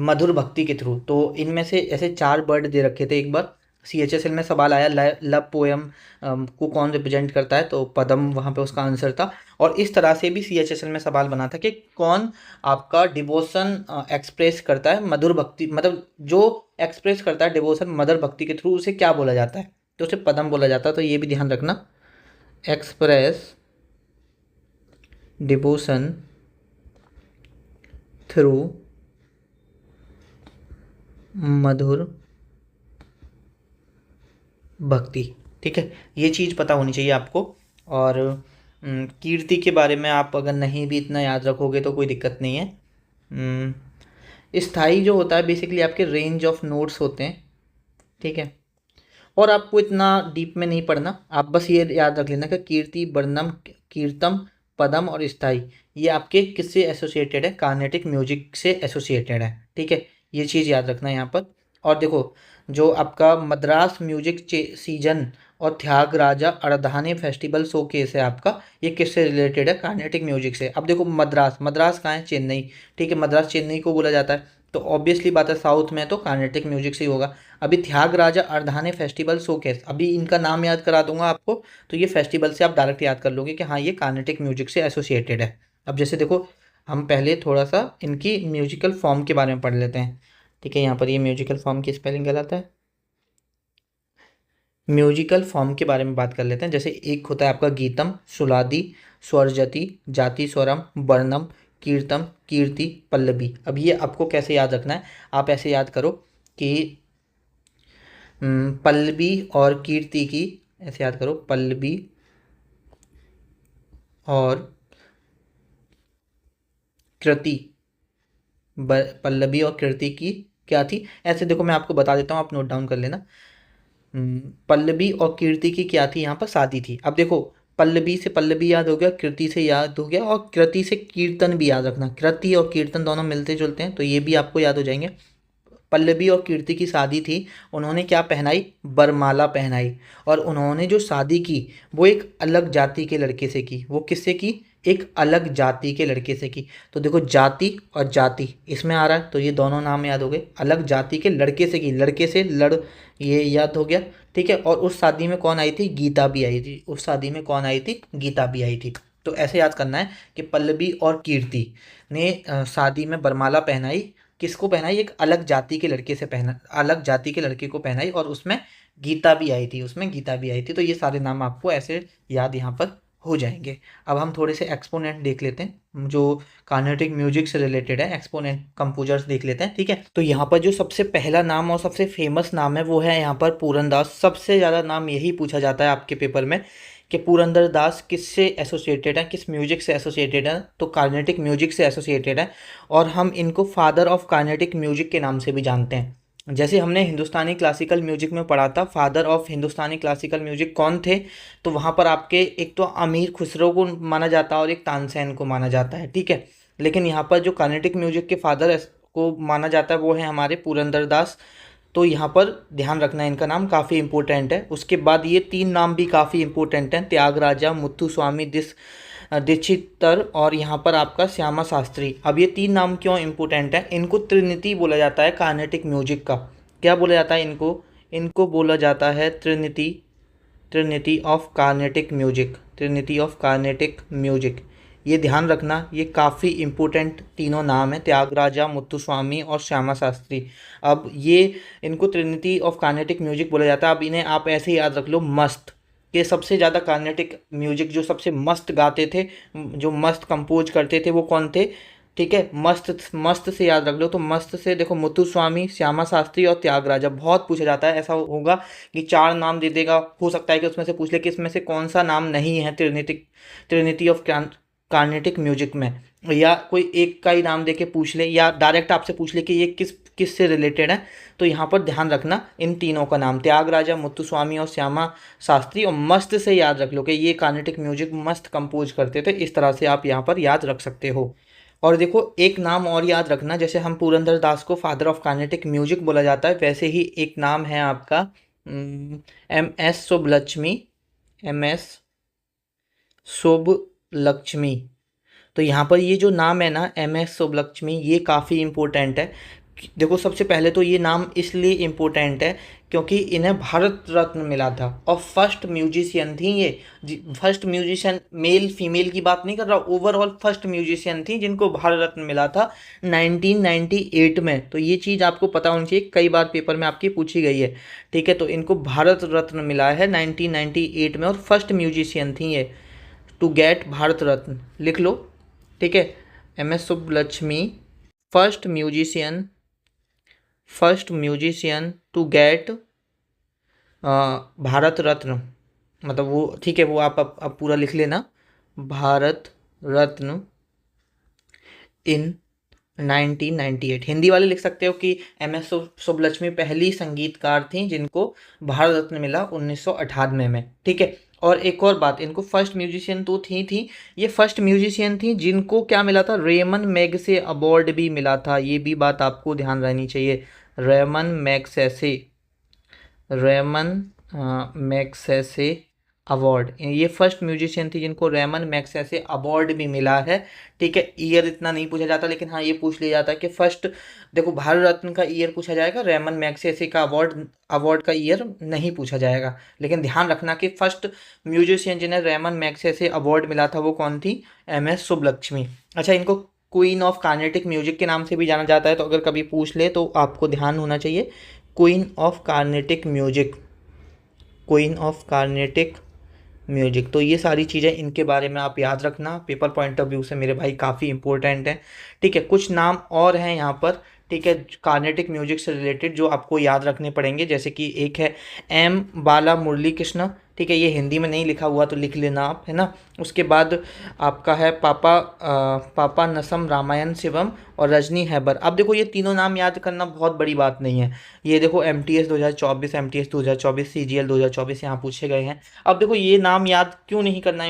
Speaker 1: मधुर भक्ति के थ्रू। तो इनमें से ऐसे 4 वर्ड दे रखे थे। एक बार CHSL में सवाल आया लव पोएम को कौन रिप्रेजेंट करता है, तो पदम वहाँ पे उसका आंसर था। और इस तरह से भी CHSL में सवाल बना था कि कौन आपका डिवोशन एक्सप्रेस करता है मधुर भक्ति, मतलब जो एक्सप्रेस करता है डिवोशन मधुर भक्ति के थ्रू, उसे क्या बोला जाता है, तो उसे पदम बोला जाता है। तो ये भी ध्यान रखना, एक्सप्रेस डिवोशन थ्रू मधुर भक्ति। ठीक है, ये चीज़ पता होनी चाहिए आपको। और कीर्ति के बारे में आप अगर नहीं भी इतना याद रखोगे तो कोई दिक्कत नहीं है। स्थाई जो होता है बेसिकली आपके रेंज ऑफ नोट्स होते हैं। ठीक है, और आपको इतना डीप में नहीं पढ़ना, आप बस ये याद रख लेना कि कीर्ति, वर्णम, कीर्तम, पदम और स्थाई ये आपके किससे एसोसिएटेड है, कार्नेटिक म्यूजिक से एसोसिएटेड है। ठीक है, ये चीज़ याद रखना यहाँ पर। और देखो, जो आपका मद्रास म्यूजिक सीजन और त्यागराजा अर्धाने फेस्टिवल शो केस है आपका, ये किससे रिलेटेड है, कार्नेटिक म्यूजिक से। अब देखो, मद्रास मद्रास कहाँ है, चेन्नई। ठीक है, मद्रास चेन्नई को बोला जाता है, तो ऑब्वियसली बात है साउथ में तो कार्नेटिक म्यूजिक से ही होगा। अभी त्यागराजा अर्धाने फेस्टिवल शोकेस, अभी इनका नाम याद करा दूंगा आपको, तो ये फेस्टिवल से आप डायरेक्ट याद कर लोगे कि हाँ ये कार्नेटिक म्यूजिक से एसोसिएटेड है। अब जैसे देखो, हम पहले थोड़ा सा इनकी म्यूजिकल फॉर्म के बारे में पढ़ लेते हैं। ठीक है, यहाँ पर ये म्यूजिकल फॉर्म की स्पेलिंग गलत है। म्यूजिकल फॉर्म के बारे में बात कर लेते हैं। जैसे एक होता है आपका गीतम, सुलादी, स्वरजति, जाति स्वरम, वर्णम, कीर्तम, कीर्ति, पल्लवी। अब ये आपको कैसे याद रखना है, आप ऐसे याद करो कि पल्लवी और कीर्ति की, ऐसे याद करो, पल्लवी और कृति, पल्लवी और कृति की क्या थी, ऐसे देखो मैं आपको बता देता हूँ, आप नोट डाउन कर लेना। पल्लवी और कीर्ति की क्या थी, यहाँ पर शादी थी। अब देखो, पल्लवी से पल्लवी याद हो गया, कृति से याद हो गया, और कृति से कीर्तन भी याद रखना। कृति और कीर्तन दोनों मिलते जुलते हैं, तो ये भी आपको याद हो जाएंगे। पल्लवी और कीर्ति की शादी थी, उन्होंने क्या पहनाई, बरमाला पहनाई। और उन्होंने जो शादी की वो एक अलग जाति के लड़के से की। वो किससे की, एक अलग जाति के लड़के से की। तो देखो, जाति और जाति इसमें आ रहा है, तो ये दोनों नाम याद हो गए। अलग जाति के लड़के से की, लड़के से लड़, ये याद हो गया। ठीक है, और उस शादी में कौन आई थी, गीता भी आई थी। उस शादी में कौन आई थी, गीता भी आई थी। तो ऐसे याद करना है कि पल्लवी और कीर्ति ने शादी में बरमाला पहनाई। किसको पहनाई, एक अलग जाति के लड़के से पहना, अलग जाति के लड़के को पहनाई, और उसमें गीता भी आई थी, उसमें गीता भी आई थी। तो ये सारे नाम आपको ऐसे याद यहाँ पर हो जाएंगे। अब हम थोड़े से एक्सपोनेंट देख लेते हैं जो कार्नेटिक म्यूजिक से रिलेटेड है, एक्सपोनेंट कंपोजर्स देख लेते हैं। ठीक है, तो यहाँ पर जो सबसे पहला नाम और सबसे फेमस नाम है वो है यहाँ पर पूरनदास। सबसे ज़्यादा नाम यही पूछा जाता है आपके पेपर में कि पुरंदरदास किससे एसोसिएटेड है, किस म्यूजिक से एसोसिएटेड है, तो कार्नेटिक म्यूजिक से एसोसिएटेड है। और हम इनको फादर ऑफ कार्नेटिक म्यूजिक के नाम से भी जानते हैं। जैसे हमने हिंदुस्तानी क्लासिकल म्यूजिक में पढ़ा था, father of Hindustani classical music कौन थे, तो वहाँ पर आपके एक तो अमीर खुसरो को माना जाता है और एक तानसेन को माना जाता है। ठीक है, लेकिन यहाँ पर जो कार्नेटिक म्यूजिक के फादर को माना जाता है वो है हमारे पुरंदरदास। तो यहाँ पर ध्यान रखना, इनका नाम काफ़ी इंपॉर्टेंट है। उसके बाद ये 3 नाम भी काफ़ी इंपॉर्टेंट हैं, त्यागराजा, मुत्थुस्वामी दीक्षितर और यहाँ पर आपका श्यामा शास्त्री। अब ये 3 नाम क्यों इंपॉर्टेंट है, इनको त्रिनिटी बोला जाता है कार्नेटिक म्यूजिक का। क्या बोला जाता है इनको, इनको बोला जाता है Trinity, Trinity of Carnatic music, Trinity of Carnatic music. ये ध्यान रखना, ये काफ़ी इम्पोर्टेंट तीनों नाम है, त्यागराजा, मुत्थुस्वामी और श्यामा शास्त्री। अब ये इनको ट्रिनिटी ऑफ कार्नेटिक म्यूजिक बोला जाता है। अब इन्हें आप ऐसे ही याद रख लो, मस्त के सबसे ज़्यादा कार्नेटिक म्यूजिक जो सबसे मस्त गाते थे, जो मस्त कंपोज करते थे, वो कौन थे। ठीक है, मस्त मस्त से याद रख लो। तो मस्त से देखो, मुत्थुस्वामी, श्यामा शास्त्री और त्यागराजा। बहुत पूछा जाता है, ऐसा होगा कि 4 नाम दे देगा, हो सकता है कि उसमें से पूछ ले कि इसमें से कौन सा नाम नहीं है ट्रिनिटी ऑफ कार्नेटिक म्यूजिक में, या कोई एक का ही नाम दे के पूछ ले, या डायरेक्ट आपसे पूछ ले कि ये किस किस से रिलेटेड है। तो यहाँ पर ध्यान रखना इन तीनों का नाम, त्यागराजा, मुत्थुस्वामी और श्यामा शास्त्री। और मस्त से याद रख लो कि ये कार्नेटिक म्यूजिक मस्त कंपोज करते थे। इस तरह से आप यहाँ पर याद रख सकते हो। और देखो, एक नाम और याद रखना, जैसे हम पुरंदर दास को फादर ऑफ कार्नेटिक म्यूजिक बोला जाता है, वैसे ही एक नाम है आपका MS सुब्बलक्ष्मी, MS सुब्बलक्ष्मी। तो यहाँ पर ये जो नाम है ना, एम एस सुब्बलक्ष्मी, ये काफ़ी इम्पोर्टेंट है। देखो सबसे पहले तो ये नाम इसलिए इम्पोर्टेंट है क्योंकि इन्हें भारत रत्न मिला था और फर्स्ट म्यूजिशियन थी ये। फर्स्ट म्यूजिशियन, मेल फीमेल की बात नहीं कर रहा, ओवरऑल फर्स्ट म्यूजिशियन थी जिनको भारत रत्न मिला था 1998 में। तो ये चीज़ आपको पता होनी चाहिए, कई बार पेपर में आपकी पूछी गई है। ठीक है, तो इनको भारत रत्न मिला है 1998 में और फर्स्ट म्यूजिशियन थी ये टू गेट भारत रत्न। लिख लो, ठीक है। M S Subbulakshmi, first musician, first musician to get Bharat Ratna, मतलब वो, ठीक है, वो आप अब पूरा लिख लेना, भारत रत्न इन 1998। हिंदी वाले लिख सकते हो कि एम एस सुब्बलक्ष्मी पहली संगीतकार थी जिनको भारत रत्न मिला 1998 में। ठीक है, और एक और बात, इनको फर्स्ट म्यूजिशियन तो थी, ये फर्स्ट म्यूजिशियन थी जिनको क्या मिला था, रेमन मैगसेसे अवार्ड भी मिला था। ये भी बात आपको ध्यान रहनी चाहिए। Ramon Magsaysay, Ramon Magsaysay award, ये फर्स्ट म्यूजिशियन थी जिनको रेमन मैगसेसे अवार्ड भी मिला है। ठीक है, ईयर इतना नहीं पूछा जाता, लेकिन हाँ ये पूछ लिया जाता है कि फर्स्ट, देखो भारत रत्न का ईयर पूछा जाएगा, रेमन मैगसेसे का अवार्ड का ईयर नहीं पूछा जाएगा। लेकिन ध्यान रखना कि फर्स्ट म्यूजिशियन जिन्हें रेमन मैगसेसे अवार्ड मिला था वो कौन थी, एम एस सुब्बलक्ष्मी। अच्छा, इनको क्वीन ऑफ कार्नेटिक म्यूजिक के नाम से भी जाना जाता है, तो अगर कभी पूछ ले तो आपको ध्यान होना चाहिए, queen of Carnatic music, queen of Carnatic music. तो ये सारी चीज़ें इनके बारे में आप याद रखना, पेपर पॉइंट ऑफ व्यू से मेरे भाई काफ़ी इंपॉर्टेंट है। ठीक है, कुछ नाम और हैं यहाँ पर, ठीक है, कार्नेटिक म्यूजिक से रिलेटेड जो आपको याद रखने पड़ेंगे, जैसे कि एक है एम बाला मुरली कृष्ण। ठीक है, ये हिंदी में नहीं लिखा हुआ तो लिख लेना आप, है ना। उसके बाद आपका है पापा नसम रामायण शिवम और रजनी हैबर। अब देखो ये तीनों नाम याद करना बहुत बड़ी बात नहीं है। ये देखो MTS 2024, MTS 2024, CGL 2024 यहाँ पूछे गए हैं। अब देखो ये नाम याद क्यों नहीं करना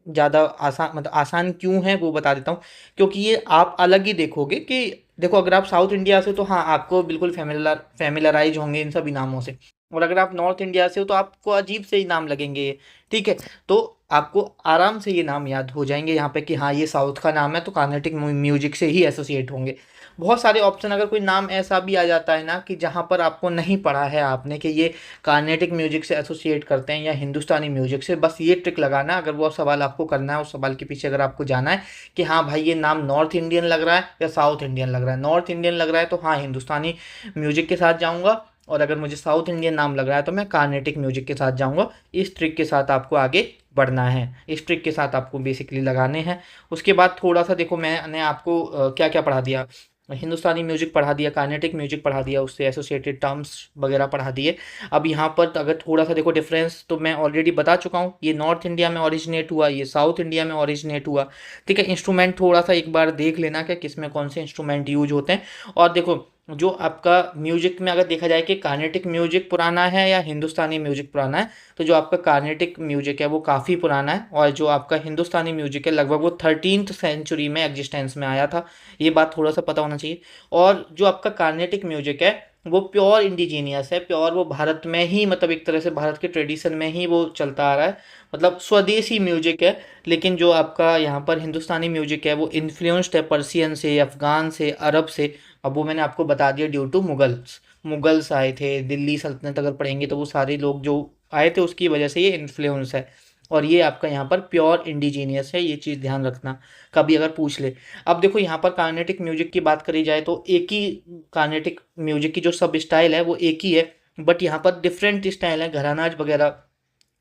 Speaker 1: ज़्यादा आसान, मतलब आसान क्यों है वो बता देता हूँ। क्योंकि ये आप अलग ही देखोगे कि देखो अगर आप साउथ इंडिया से तो हाँ आपको बिल्कुल फेमिलराइज होंगे इन सभी नामों से, और अगर आप नॉर्थ इंडिया से हो तो आपको अजीब से ही नाम लगेंगे ये। ठीक है, तो आपको आराम से ये नाम याद हो जाएंगे यहाँ पे कि हाँ ये साउथ का नाम है तो कार्नेटिक म्यूजिक से ही एसोसिएट होंगे। बहुत सारे ऑप्शन, अगर कोई नाम ऐसा भी आ जाता है ना कि जहाँ पर आपको नहीं पढ़ा है आपने कि ये कार्नेटिक म्यूजिक से एसोसिएट करते हैं या हिंदुस्तानी म्यूजिक से, बस ये ट्रिक लगाना है। अगर वो सवाल आपको करना है, उस सवाल के पीछे अगर आपको जाना है कि हाँ भाई ये नाम नॉर्थ इंडियन लग रहा है या साउथ इंडियन लग रहा है, नॉर्थ इंडियन लग रहा है तो हाँ हिंदुस्तानी म्यूजिक के साथ जाऊँगा, और अगर मुझे साउथ इंडियन नाम लग रहा है तो मैं कार्नेटिक म्यूजिक के साथ जाऊँगा। इस ट्रिक के साथ आपको आगे बढ़ना है, इस ट्रिक के साथ आपको बेसिकली लगाने हैं। उसके बाद थोड़ा सा देखो मैंने आपको क्या क्या पढ़ा दिया, हिंदुस्तानी म्यूजिक पढ़ा दिया, कार्नेटिक म्यूजिक पढ़ा दिया, उससे एसोसिएटेड टर्म्स वगैरह पढ़ा दिए। अब यहाँ पर अगर थोड़ा सा देखो डिफरेंस, तो मैं ऑलरेडी बता चुका हूँ, ये नॉर्थ इंडिया में ओरिजिनेट हुआ, ये साउथ इंडिया में ओरिजिनेट हुआ। ठीक है, इंस्ट्रूमेंट थोड़ा सा एक बार देख लेना कि किस में कौन से इंस्ट्रूमेंट यूज होते हैं। और देखो जो आपका म्यूजिक में अगर देखा जाए कि कार्नेटिक म्यूजिक पुराना है या हिंदुस्तानी म्यूजिक पुराना है, तो जो आपका कार्नेटिक म्यूजिक है वो काफ़ी पुराना है, और जो आपका हिंदुस्तानी म्यूजिक है लगभग वो 13th सेंचुरी में एग्जिस्टेंस में आया था। ये बात थोड़ा सा पता होना चाहिए। और जो आपका कार्नेटिक म्यूजिक है वो प्योर इंडिजीनियस है, प्योर वो भारत में ही, मतलब एक तरह से भारत के ट्रेडिशन में ही वो चलता आ रहा है, मतलब स्वदेशी म्यूजिक है। लेकिन जो आपका यहाँ पर हिंदुस्तानी म्यूजिक है वो इन्फ्लुएंस्ड है पर्सियन से, अफ़गान से, अरब से। अब वो मैंने आपको बता दिया, ड्यू टू मुगल्स आए थे, दिल्ली सल्तनत अगर पढ़ेंगे तो वो सारे लोग जो आए थे उसकी वजह से ये इन्फ्लुएंस है। और ये आपका यहाँ पर प्योर इंडिजीनियस है, ये चीज़ ध्यान रखना कभी अगर पूछ ले। अब देखो यहाँ पर कार्नेटिक म्यूजिक की बात करी जाए तो एक ही कार्नेटिक म्यूजिक की जो सब स्टाइल है वो एक ही है, बट यहाँ पर डिफरेंट स्टाइल है, घरानाज वगैरह।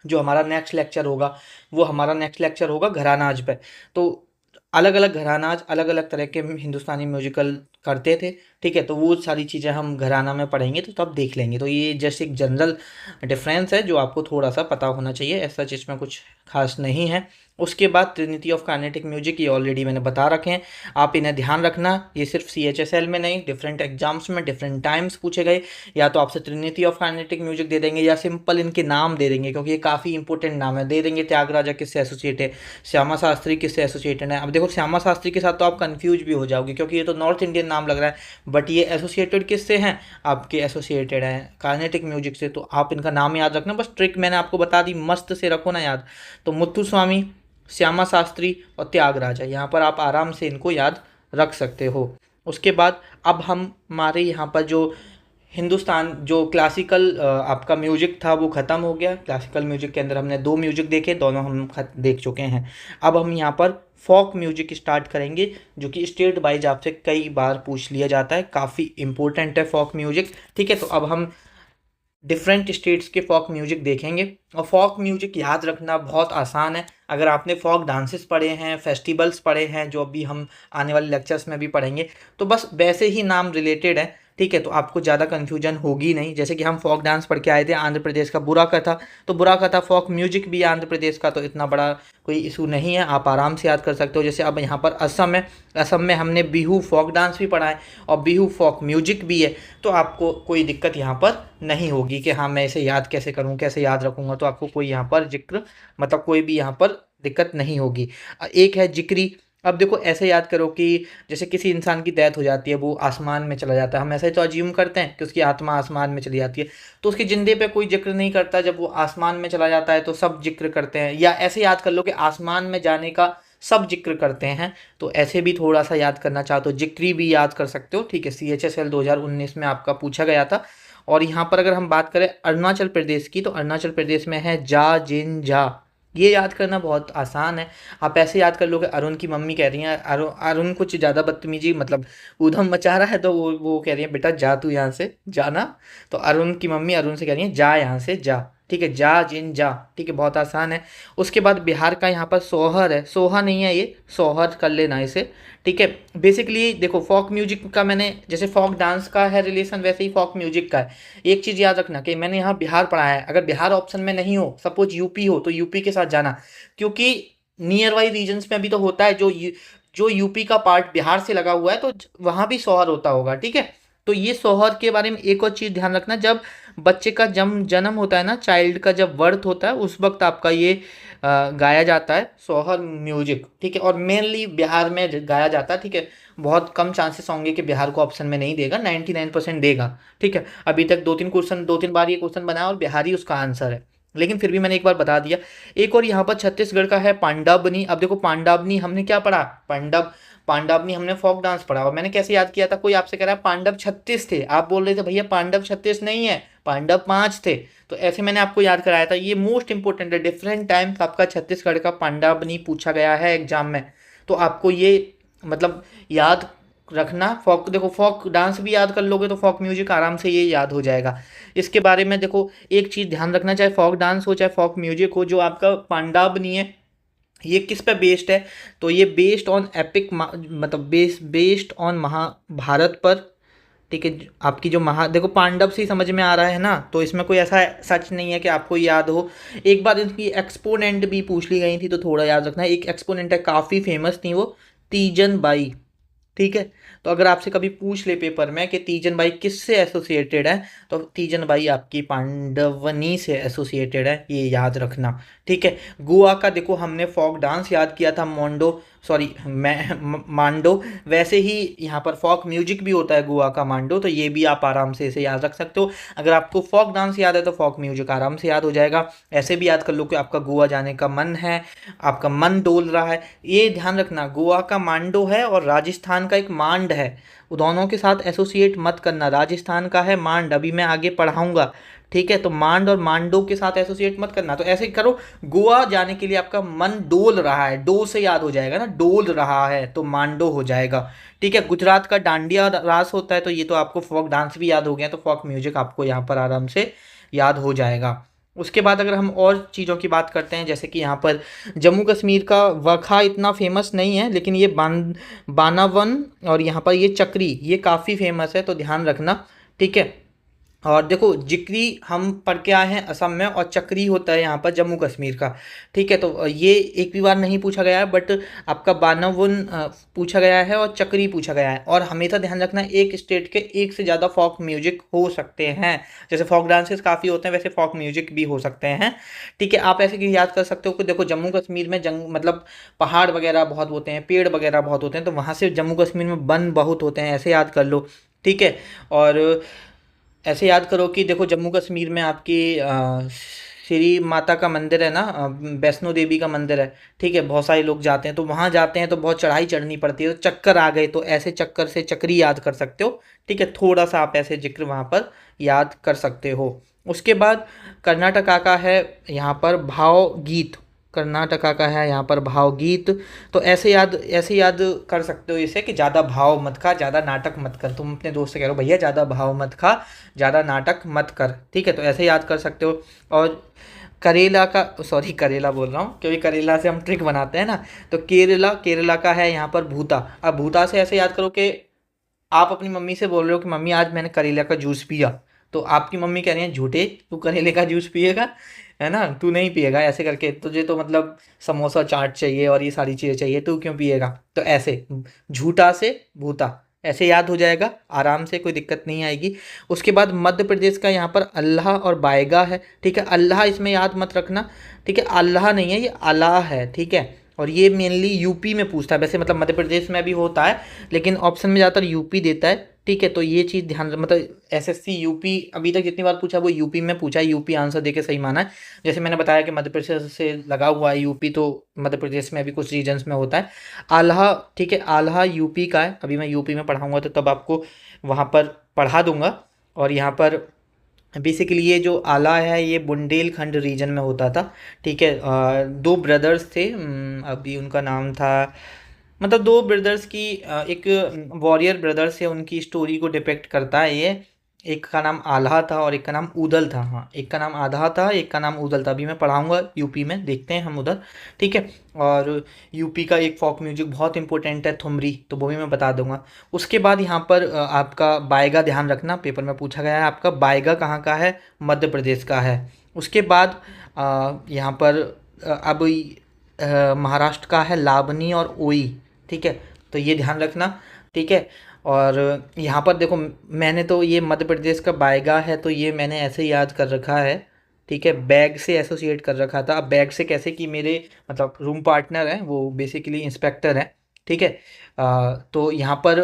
Speaker 1: जो हमारा नेक्स्ट लेक्चर होगा वो हमारा नेक्स्ट लेक्चर होगा घरानाज पे। तो अलग अलग घरानाज अलग अलग तरह के हिंदुस्तानी म्यूजिकल करते थे। ठीक है, तो वो सारी चीज़ें हम घराना में पढ़ेंगे तो तब देख लेंगे। तो ये जैसे एक जनरल डिफरेंस है जो आपको थोड़ा सा पता होना चाहिए, ऐसा इसमें कुछ खास नहीं है। उसके बाद ट्रिनिटी ऑफ कार्नेटिक म्यूजिक, ये ऑलरेडी मैंने बता रखे हैं, आप इन्हें ध्यान रखना। ये सिर्फ CHSL में नहीं, डिफरेंट एग्जाम्स में डिफरेंट टाइम्स पूछे गए। या तो आपसे ट्रिनिटी ऑफ कार्नेटिक म्यूजिक दे देंगे या सिंपल इनके नाम दे देंगे, क्योंकि ये काफ़ी इंपॉर्टेंट नाम है। दे देंगे त्यागराजा किससे एसोसिएट है, श्यामा शास्त्री किससे एसोसिएटेड है। अब देखो श्यामा शास्त्री के साथ तो आप कंफ्यूज भी हो जाओगे क्योंकि ये तो नॉर्थ इंडियन नाम लग रहा है, बट ये एसोसिएटेड किससे हैं, आपके एसोसिएटेड हैं कार्नेटिक म्यूजिक से। तो आप इनका नाम याद रखना, बस ट्रिक मैंने आपको बता दी, मस्त से रखो ना याद। तो मुत्थुस्वामी श्यामा शास्त्री और त्यागराज है। यहाँ पर आप आराम से इनको याद रख सकते हो। उसके बाद अब हम हमारे यहाँ पर जो हिंदुस्तान जो क्लासिकल आपका म्यूजिक था वो ख़त्म हो गया। क्लासिकल म्यूजिक के अंदर हमने 2 म्यूजिक देखे, दोनों हम देख चुके हैं। अब हम यहाँ पर फोक म्यूजिक स्टार्ट करेंगे, जो कि स्टेट वाइज आपसे कई बार पूछ लिया जाता है, काफ़ी इंपॉर्टेंट है फोक म्यूजिक। ठीक है, तो अब हम डिफरेंट स्टेट्स के फोक म्यूजिक देखेंगे। और फोक म्यूजिक याद रखना बहुत आसान है। अगर आपने फोक डांसेस पढ़े हैं, फेस्टिवल्स पढ़े हैं, जो अभी हम आने वाले लेक्चर्स में भी पढ़ेंगे, तो बस वैसे ही नाम रिलेटेड है। ठीक है, तो आपको ज़्यादा कन्फ्यूजन होगी नहीं। जैसे कि हम फोक डांस पढ़ के आए थे आंध्र प्रदेश का बुरा कथा, तो बुरा कथा फोक म्यूजिक भी आंध्र प्रदेश का, तो इतना बड़ा कोई इशू नहीं है, आप आराम से याद कर सकते हो। जैसे अब यहाँ पर असम है, असम में हमने बिहू फोक डांस भी पढ़ा है और बिहू फोक म्यूजिक भी है, तो आपको कोई दिक्कत यहाँ पर नहीं होगी कि हाँ मैं इसे याद कैसे करूँ, कैसे याद रखूँगा, तो आपको कोई यहाँ पर जिक्र मतलब कोई भी यहाँ पर दिक्कत नहीं होगी। एक है जिक्री। अब देखो ऐसे याद करो कि जैसे किसी इंसान की डेथ हो जाती है, वो आसमान में चला जाता है, हम ऐसे तो अज्यूम करते हैं कि उसकी आत्मा आसमान में चली जाती है, तो उसके जिंदे पे कोई जिक्र नहीं करता, जब वो आसमान में चला जाता है तो सब जिक्र करते हैं। या ऐसे याद कर लो कि आसमान में जाने का सब जिक्र करते हैं, तो ऐसे भी थोड़ा सा याद करना चाहो तो जिक्री भी याद कर सकते हो। ठीक है, CHSL 2019 में आपका पूछा गया था। और यहाँ पर अगर हम बात करें अरुणाचल प्रदेश की, तो अरुणाचल प्रदेश में है जा जिन जा। ये याद करना बहुत आसान है। आप ऐसे याद कर लो कि अरुण की मम्मी कह रही हैं, अरुण अरुण कुछ ज़्यादा बदतमीजी मतलब ऊधम मचा रहा है, तो वो कह रही है बेटा जा तू यहाँ से जाना, तो अरुण की मम्मी अरुण से कह रही है जा यहाँ से जा। ठीक है, जा जिन जा। ठीक है, बहुत आसान है। उसके बाद बिहार का यहाँ पर सोहर है, सोहा नहीं है ये, सोहर कर लेना इसे। ठीक है, बेसिकली देखो फोक म्यूजिक का मैंने जैसे फोक डांस का है रिलेशन, वैसे ही फोक म्यूजिक का है। एक चीज़ याद रखना कि मैंने यहाँ बिहार पढ़ा है, अगर बिहार ऑप्शन में नहीं हो, सपोज यूपी हो, तो यूपी के साथ जाना, क्योंकि नियर बाई रीजन्स में भी तो होता है, जो यूपी का पार्ट बिहार से लगा हुआ है, तो वहाँ भी सोहर होता होगा। ठीक है, तो ये सोहर के बारे में एक और चीज़ ध्यान रखना, जब बच्चे का जन्म होता है ना, चाइल्ड का जब बर्थ होता है, उस वक्त आपका ये गाया जाता है सोहर म्यूजिक। ठीक है, और मेनली बिहार में गाया जाता है। ठीक है, बहुत कम चांसेस होंगे कि बिहार को ऑप्शन में नहीं देगा, 99% देगा। ठीक है, अभी तक 2-3 बार ये क्वेश्चन बना और बिहार ही उसका आंसर है, लेकिन फिर भी मैंने एक बार बता दिया। एक और यहाँ पर छत्तीसगढ़ का है पांडवनी। अब देखो पांडवनी हमने क्या पढ़ा, पांडवनी हमने फोक डांस पढ़ा, और मैंने कैसे याद किया था, कोई आपसे कह रहा है पांडव 36 थे, आप बोल रहे थे भैया पांडव 36 नहीं है, पांडव 5 थे, तो ऐसे मैंने आपको याद कराया था। ये मोस्ट इंपॉर्टेंट है, डिफरेंट टाइम आपका छत्तीसगढ़ का पांडवनी पूछा गया है एग्जाम में, तो आपको ये मतलब याद रखना। फोक देखो फोक डांस भी याद कर लोगे तो फोक म्यूजिक आराम से ये याद हो जाएगा। इसके बारे में देखो एक चीज़ ध्यान रखना, चाहे फोक डांस हो चाहे फोक म्यूजिक हो, जो आपका पांडवनी है ये किस पे बेस्ड है, तो ये बेस्ड ऑन एपिक मतलब बेस्ड ऑन महाभारत पर। ठीक है, आपकी जो देखो पांडव से ही समझ में आ रहा है ना, तो इसमें कोई ऐसा सच नहीं है कि आपको याद हो। एक बार इनकी एक्सपोनेंट भी पूछ ली गई थी, तो थोड़ा याद रखना। एक एक्सपोनेंट है, काफ़ी फेमस थी वो, तीजन बाई। ठीक है, तो अगर आपसे कभी पूछ ले पेपर में कि तीजन बाई किससे एसोसिएटेड है, तो तीजन बाई आपकी पांडवनी से एसोसिएटेड है, ये याद रखना। ठीक है, गोवा का देखो हमने फोक डांस याद किया था, मांडो, वैसे ही यहाँ पर फोक म्यूजिक भी होता है गोवा का मांडो, तो ये भी आप आराम से इसे याद रख सकते हो। अगर आपको फोक डांस याद है तो फोक म्यूजिक आराम से याद हो जाएगा। ऐसे भी याद कर लो कि आपका गोवा जाने का मन है, आपका मन डोल रहा है, ये ध्यान रखना। गोवा का मांडो है और राजस्थान का एक मांड है, दोनों के साथ एसोसिएट मत करना। राजस्थान का है मांड, अभी मैं आगे पढ़ाऊंगा। ठीक है, तो मांड और मांडो के साथ एसोसिएट मत करना। तो ऐसे करो, गोवा जाने के लिए आपका मन डोल रहा है, डो से याद हो जाएगा ना, डोल रहा है तो मांडो हो जाएगा। ठीक है, गुजरात का डांडिया रास होता है, तो ये तो आपको फोक डांस भी याद हो गया, तो फोक म्यूजिक आपको यहाँ पर आराम से याद हो जाएगा। उसके बाद अगर हम और चीज़ों की बात करते हैं, जैसे कि यहाँ पर जम्मू कश्मीर का वखा इतना फेमस नहीं है, लेकिन ये बानावन और यहाँ पर ये चक्री ये काफ़ी फेमस है, तो ध्यान रखना। ठीक है, और देखो जिक्री हम पढ़ के आए हैं असम में, और चक्री होता है यहाँ पर जम्मू कश्मीर का। ठीक है, तो ये एक भी बार नहीं पूछा गया है, बट आपका बानवुन पूछा गया है और चक्री पूछा गया है। और हमेशा ध्यान रखना, एक स्टेट के एक से ज़्यादा फोक म्यूजिक हो सकते हैं, जैसे फोक डांसेस काफ़ी होते हैं वैसे फोक म्यूजिक भी हो सकते हैं। ठीक है, आप ऐसे याद कर सकते हो कि देखो जम्मू कश्मीर में मतलब पहाड़ वगैरह बहुत होते हैं, पेड़ वगैरह बहुत होते हैं, तो वहाँ से जम्मू कश्मीर में वन बहुत होते हैं, ऐसे याद कर लो। ठीक है, और ऐसे याद करो कि देखो जम्मू कश्मीर में आपकी श्री माता का मंदिर है ना, वैष्णो देवी का मंदिर है, ठीक है, बहुत सारे लोग जाते हैं, तो वहाँ जाते हैं तो बहुत चढ़ाई चढ़नी पड़ती है, तो चक्कर आ गए, तो ऐसे चक्कर से चक्री याद कर सकते हो, ठीक है, थोड़ा सा आप ऐसे जिक्र वहाँ पर याद कर सकते हो। उसके बाद कर्नाटका का है यहाँ पर भावगीत, कर्नाटका का है यहाँ पर भावगीत। तो ऐसे याद कर सकते हो इसे कि ज़्यादा भाव मत खा, ज़्यादा नाटक मत कर। तुम अपने दोस्त से कह रहे हो भैया ज़्यादा भाव मत खा, ज़्यादा नाटक मत कर, ठीक है, तो ऐसे याद कर सकते हो। और करेला का, सॉरी करेला बोल रहा हूँ क्योंकि करेला से हम ट्रिक बनाते हैं ना, तो केरला, केरला का है यहाँ पर भूता। अब भूता से ऐसे याद करो कि आप अपनी मम्मी से बोल रहे हो कि मम्मी आज मैंने करेला का जूस पिया, तो आपकी मम्मी कह रही है झूठे, तू करेले का जूस पिएगा, है ना, तू नहीं पिएगा, ऐसे करके, तुझे तो मतलब समोसा चाट चाहिए और ये सारी चीज़ें चाहिए, तू क्यों पिएगा। तो ऐसे झूठा से भूता, ऐसे याद हो जाएगा आराम से, कोई दिक्कत नहीं आएगी। उसके बाद मध्य प्रदेश का यहाँ पर अल्लाह और बाएगा है, ठीक है, अल्लाह इसमें याद मत रखना, ठीक है, अल्लाह नहीं है ये अलाह है, ठीक है। और ये मेनली यूपी में पूछता है, वैसे मतलब मध्य प्रदेश में भी होता है, लेकिन ऑप्शन में ज़्यादातर यूपी देता है, ठीक है, तो ये चीज़ ध्यान, मतलब एसएससी यूपी अभी तक जितनी बार पूछा वो यूपी में पूछा है, यूपी आंसर देके सही माना है। जैसे मैंने बताया कि मध्य प्रदेश से लगा हुआ है यूपी, तो मध्य प्रदेश में अभी कुछ रीजन्स में होता है। आल्हा, ठीक है, आल्हा यूपी का है, अभी मैं यूपी में पढ़ाऊँगा तो तब आपको वहाँ पर पढ़ा दूँगा। और यहाँ पर बेसिकली ये जो आला है ये बुंदेलखंड रीजन में होता था, ठीक है। दो ब्रदर्स थे, अभी उनका नाम था, मतलब दो ब्रदर्स की एक वॉरियर ब्रदर्स है, उनकी स्टोरी को डिपेक्ट करता है ये। एक का नाम आल्हा था और एक का नाम ऊदल था, हाँ, एक का नाम आधा था, एक का नाम ऊदल था। अभी मैं पढ़ाऊँगा यूपी में, देखते हैं हम उधर, ठीक है। और यूपी का एक फोक म्यूजिक बहुत इंपॉर्टेंट है थुमरी, तो वो भी मैं बता दूंगा। उसके बाद यहाँ पर आपका बाएगा ध्यान रखना, पेपर में पूछा गया है आपका, बाएगा कहाँ का है, मध्य प्रदेश का है। उसके बाद यहाँ पर अब महाराष्ट्र का है लावनी और ओई, ठीक है, तो ये ध्यान रखना, ठीक है। और यहाँ पर देखो, मैंने तो ये मध्य प्रदेश का बाएगा है तो ये मैंने ऐसे याद कर रखा है, ठीक है, बैग से एसोसिएट कर रखा था। अब बैग से कैसे, कि मेरे मतलब रूम पार्टनर हैं, वो बेसिकली इंस्पेक्टर हैं, ठीक है। तो यहाँ पर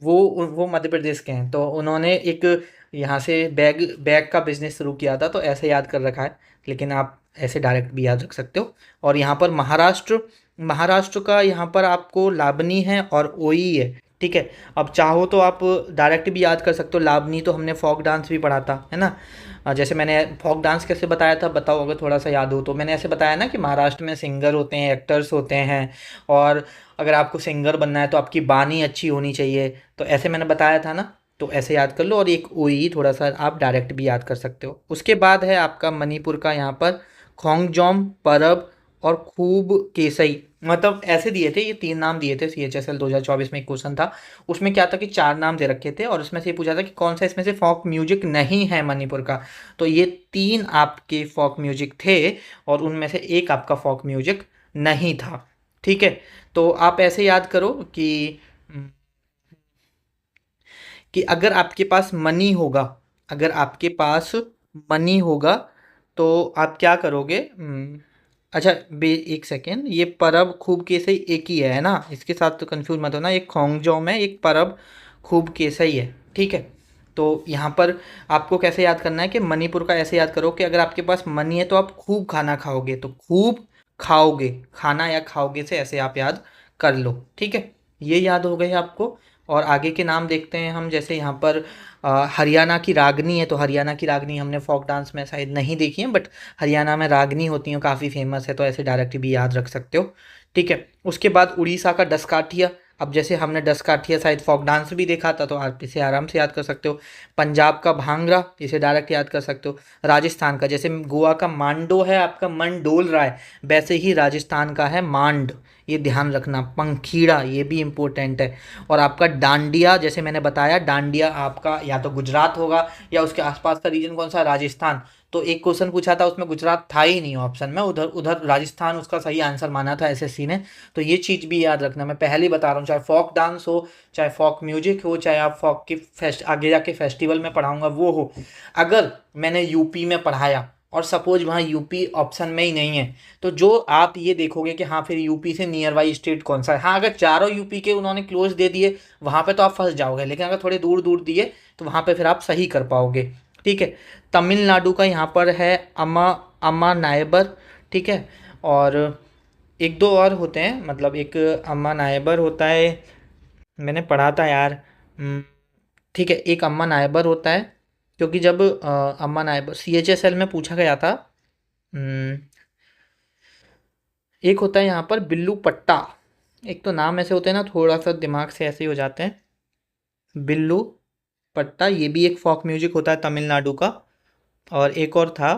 Speaker 1: वो मध्य प्रदेश के हैं, तो उन्होंने एक यहाँ से बैग बैग का बिजनेस शुरू किया था, तो ऐसे याद कर रखा है, लेकिन आप ऐसे डायरेक्ट भी याद रख सकते हो। और यहाँ पर महाराष्ट्र, महाराष्ट्र का यहाँ पर आपको लावनी है और ओई है, ठीक है। अब चाहो तो आप डायरेक्ट भी याद कर सकते हो, लावनी तो हमने फोक डांस भी पढ़ा था, है ना। जैसे मैंने फोक डांस कैसे बताया था, बताओ अगर थोड़ा सा याद हो तो। मैंने ऐसे बताया ना कि महाराष्ट्र में सिंगर होते हैं, एक्टर्स होते हैं, और अगर आपको सिंगर बनना है तो आपकी बानी अच्छी होनी चाहिए, तो ऐसे मैंने बताया था ना, तो ऐसे याद कर लो। और एक ओई थोड़ा सा आप डायरेक्ट भी याद कर सकते हो। उसके बाद है आपका मणिपुर का यहाँ पर खोंगजोम, परब और खूब केसई, मतलब ऐसे दिए थे, ये तीन नाम दिए थे, CHSL 2024 में एक क्वेश्चन था, उसमें क्या था कि चार नाम दे रखे थे और उसमें से ये पूछा था कि कौन सा इसमें से फोक म्यूजिक नहीं है मणिपुर का। तो ये तीन आपके फोक म्यूजिक थे और उनमें से एक आपका फोक म्यूजिक नहीं था, ठीक है। तो आप ऐसे याद करो कि अगर आपके पास मनी होगा, अगर आपके पास मनी होगा तो आप क्या करोगे। अच्छा एक सेकेंड, ये परब खूब के सही एक ही है ना, इसके साथ तो कंफ्यूज मत होना, एक खोंगजोम है, एक परब खूब के सही है, ठीक है। तो यहाँ पर आपको कैसे याद करना है कि मणिपुर का ऐसे याद करो कि अगर आपके पास मनी है तो आप खूब खाना खाओगे, तो खूब खाओगे, खाना या खाओगे से ऐसे आप याद कर लो, ठीक है। ये याद हो गए आपको। और आगे के नाम देखते हैं हम, जैसे यहाँ पर हरियाणा की रागनी है, तो हरियाणा की रागनी हमने फोक डांस में शायद नहीं देखी है, बट हरियाणा में रागनी होती हैं, काफ़ी फेमस है, तो ऐसे डायरेक्ट भी याद रख सकते हो, ठीक है। उसके बाद उड़ीसा का डसकाठिया, अब जैसे हमने डसकाठिया शायद फोक डांस भी देखा था, तो आप इसे आराम से याद कर सकते हो। पंजाब का भांगड़ा, इसे डायरेक्ट याद कर सकते हो। राजस्थान का, जैसे गोवा का मांडो है आपका, मन डोल रहा है, वैसे ही राजस्थान का है मांड, ये ध्यान रखना। पंखीड़ा, ये भी इम्पोर्टेंट है। और आपका डांडिया, जैसे मैंने बताया, डांडिया आपका या तो गुजरात होगा या उसके आसपास का रीजन कौन सा, राजस्थान। तो एक क्वेश्चन पूछा था उसमें गुजरात था ही नहीं ऑप्शन में, उधर उधर राजस्थान उसका सही आंसर माना था एसएससी ने। तो ये चीज़ भी याद रखना, मैं पहले ही बता रहा हूँ, चाहे फोक डांस हो, चाहे फोक म्यूजिक हो, चाहे आप फोक की आगे जाके फेस्टिवल में पढ़ाऊँगा वो हो, अगर मैंने यूपी में पढ़ाया और सपोज वहाँ यूपी ऑप्शन में ही नहीं है, तो जो आप ये देखोगे कि हाँ फिर यूपी से नियर बाई स्टेट कौन सा है। हाँ, अगर चारों यूपी के उन्होंने क्लोज दे दिए वहाँ पे तो आप फंस जाओगे, लेकिन अगर थोड़े दूर दूर दिए तो वहाँ पे फिर आप सही कर पाओगे, ठीक है। तमिलनाडु का यहाँ पर है अम्मा अम्मा नायबर, ठीक है। और एक दो और होते हैं, मतलब एक अम्मा नायबर होता है, मैंने पढ़ा था यार। ठीक है, एक अम्मा नायबर होता है, क्योंकि जब अम्मा नायबर CHSL में पूछा गया था। हम्म, एक होता है यहाँ पर बिल्लू पट्टा। एक तो नाम ऐसे होते हैं ना, थोड़ा सा दिमाग से ऐसे ही हो जाते हैं। बिल्लू पट्टा, ये भी एक फोक म्यूजिक होता है तमिलनाडु का। और एक और था,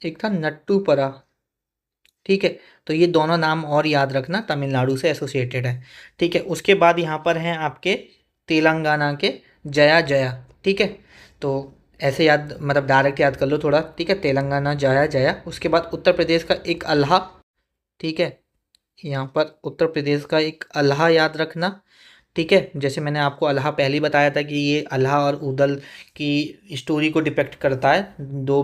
Speaker 1: एक था नट्टूपरा, ठीक है। तो ये दोनों नाम और याद रखना, तमिलनाडु से एसोसिएटेड है, ठीक है। उसके बाद यहाँ पर हैं आपके तेलंगाना के जया जया, ठीक है। तो ऐसे याद, मतलब डायरेक्ट याद कर लो थोड़ा, ठीक है। तेलंगाना जया जया। उसके बाद उत्तर प्रदेश का एक अल्हा, ठीक है। यहाँ पर उत्तर प्रदेश का एक अल्हा याद रखना, ठीक है। जैसे मैंने आपको अल्हा पहले ही बताया था कि ये अल्हा और उदल की स्टोरी को डिपेक्ट करता है, दो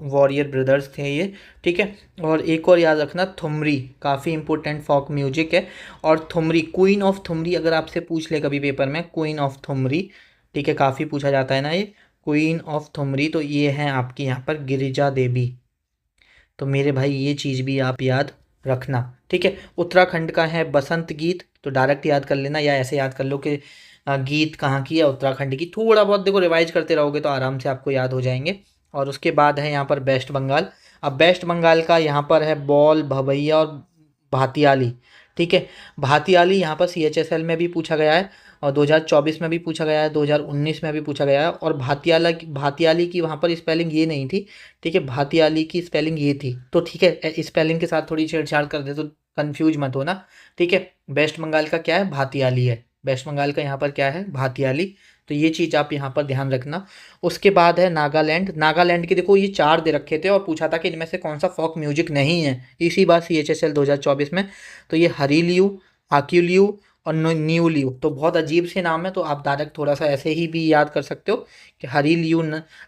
Speaker 1: वॉरियर ब्रदर्स थे ये, ठीक है। और एक और याद रखना, थुमरी, काफ़ी इंपॉर्टेंट फोक म्यूजिक है। और थुमरी, क्वीन ऑफ थुमरी, अगर आपसे पूछ ले कभी पेपर में, क्वीन ऑफ थुमरी, ठीक है, काफ़ी पूछा जाता है ना ये, क्वीन ऑफ थुमरी। तो ये हैं आपकी यहाँ पर गिरिजा देवी। तो मेरे भाई ये चीज़ भी आप याद रखना, ठीक है। उत्तराखंड का है बसंत गीत, तो डायरेक्ट याद कर लेना, या ऐसे याद कर लो कि गीत कहाँ की है, उत्तराखंड की। थोड़ा बहुत देखो रिवाइज करते रहोगे तो आराम से आपको याद हो जाएंगे। और उसके बाद है यहाँ पर वेस्ट बंगाल। अब वेस्ट बंगाल का यहाँ पर है बॉल, भवैया और भातियाली, ठीक है। भातियाली यहाँ पर CHSL में भी पूछा गया है, और 2024 में भी पूछा गया है, 2019 में भी पूछा गया है। और भातियाली की वहाँ पर स्पेलिंग ये नहीं थी, ठीक है, भातियाली की स्पेलिंग ये थी। तो ठीक है, स्पेलिंग के साथ थोड़ी छेड़छाड़ कर दे तो कंफ्यूज मत होना, ठीक है। वेस्ट बंगाल का क्या है, भातियाली है। वेस्ट बंगाल का यहाँ पर क्या है, भातियाली। तो ये चीज़ आप यहाँ पर ध्यान रखना। उसके बाद है नागालैंड। नागालैंड के देखो ये 4 दे रखे थे, और पूछा था कि इनमें से कौन सा फोक म्यूजिक नहीं है इसी बार CHSL 2024 में। तो ये हरीलियू, आक्यूलियू और न्यूलियू। तो बहुत अजीब से नाम है, तो आप डायरेक्ट थोड़ा सा ऐसे ही भी याद कर सकते हो कि हरीलियू,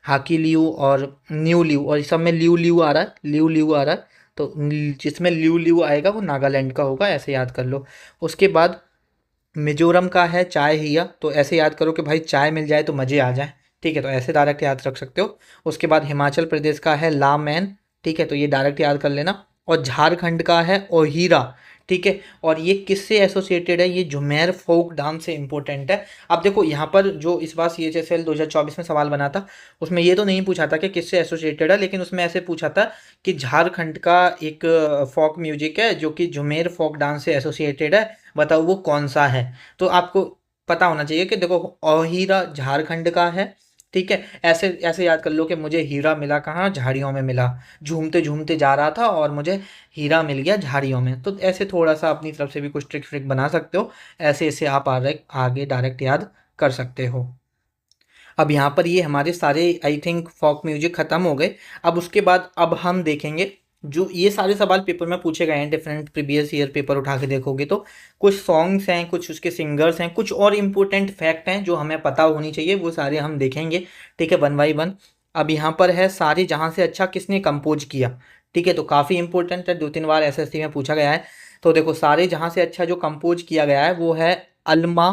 Speaker 1: हाकीलियू और न्यूलियू, और इस सब में लियू लियू आ रहा है, लियू लियू आ रहा है। तो जिसमें लियू लियू आएगा वो नागालैंड का होगा, ऐसे याद कर लो। उसके बाद मिजोरम का है चाय हिया, तो ऐसे याद करो कि भाई चाय मिल जाए तो मज़े आ जाए, ठीक है। तो ऐसे डायरेक्ट याद रख सकते हो। उसके बाद हिमाचल प्रदेश का है ला मैन, ठीक है, तो ये डायरेक्ट याद कर लेना। और झारखंड का है ओहिरा, ठीक है। और ये किससे एसोसिएटेड है, ये झुमेर फोक डांस से इंपॉर्टेंट है। अब देखो यहाँ पर जो इस बार CHSL 2024 में सवाल बना था, उसमें ये तो नहीं पूछा था कि किससे एसोसिएटेड है, लेकिन उसमें ऐसे पूछा था कि झारखंड का एक फोक म्यूजिक है जो कि झुमेर फोक डांस से एसोसिएटेड है, बताओ वो कौन सा है। तो आपको पता होना चाहिए कि देखो ओहीरा झारखंड का है, ठीक है। ऐसे ऐसे याद कर लो कि मुझे हीरा मिला कहाँ, झाड़ियों में मिला, झूमते झूमते जा रहा था और मुझे हीरा मिल गया झाड़ियों में। तो ऐसे थोड़ा सा अपनी तरफ से भी कुछ ट्रिक फ्रिक बना सकते हो, ऐसे ऐसे आप आगे डायरेक्ट याद कर सकते हो। अब यहाँ पर ये हमारे सारे आई थिंक फोक म्यूजिक ख़त्म हो गए। अब उसके बाद अब हम देखेंगे, जो ये सारे सवाल पेपर में पूछे गए हैं, डिफरेंट प्रीवियस ईयर पेपर उठा के देखोगे तो कुछ सॉन्ग्स हैं, कुछ उसके सिंगर्स हैं, कुछ और इम्पोर्टेंट फैक्ट हैं जो हमें पता होनी चाहिए, वो सारे हम देखेंगे, ठीक है, वन बाई वन। अब यहाँ पर है सारे जहाँ से अच्छा किसने कंपोज किया, ठीक है। तो काफ़ी इंपॉर्टेंट है, 2-3 बार SSC में पूछा गया है। तो देखो सारे जहाँ से अच्छा जो कंपोज किया गया है वो है अल्मा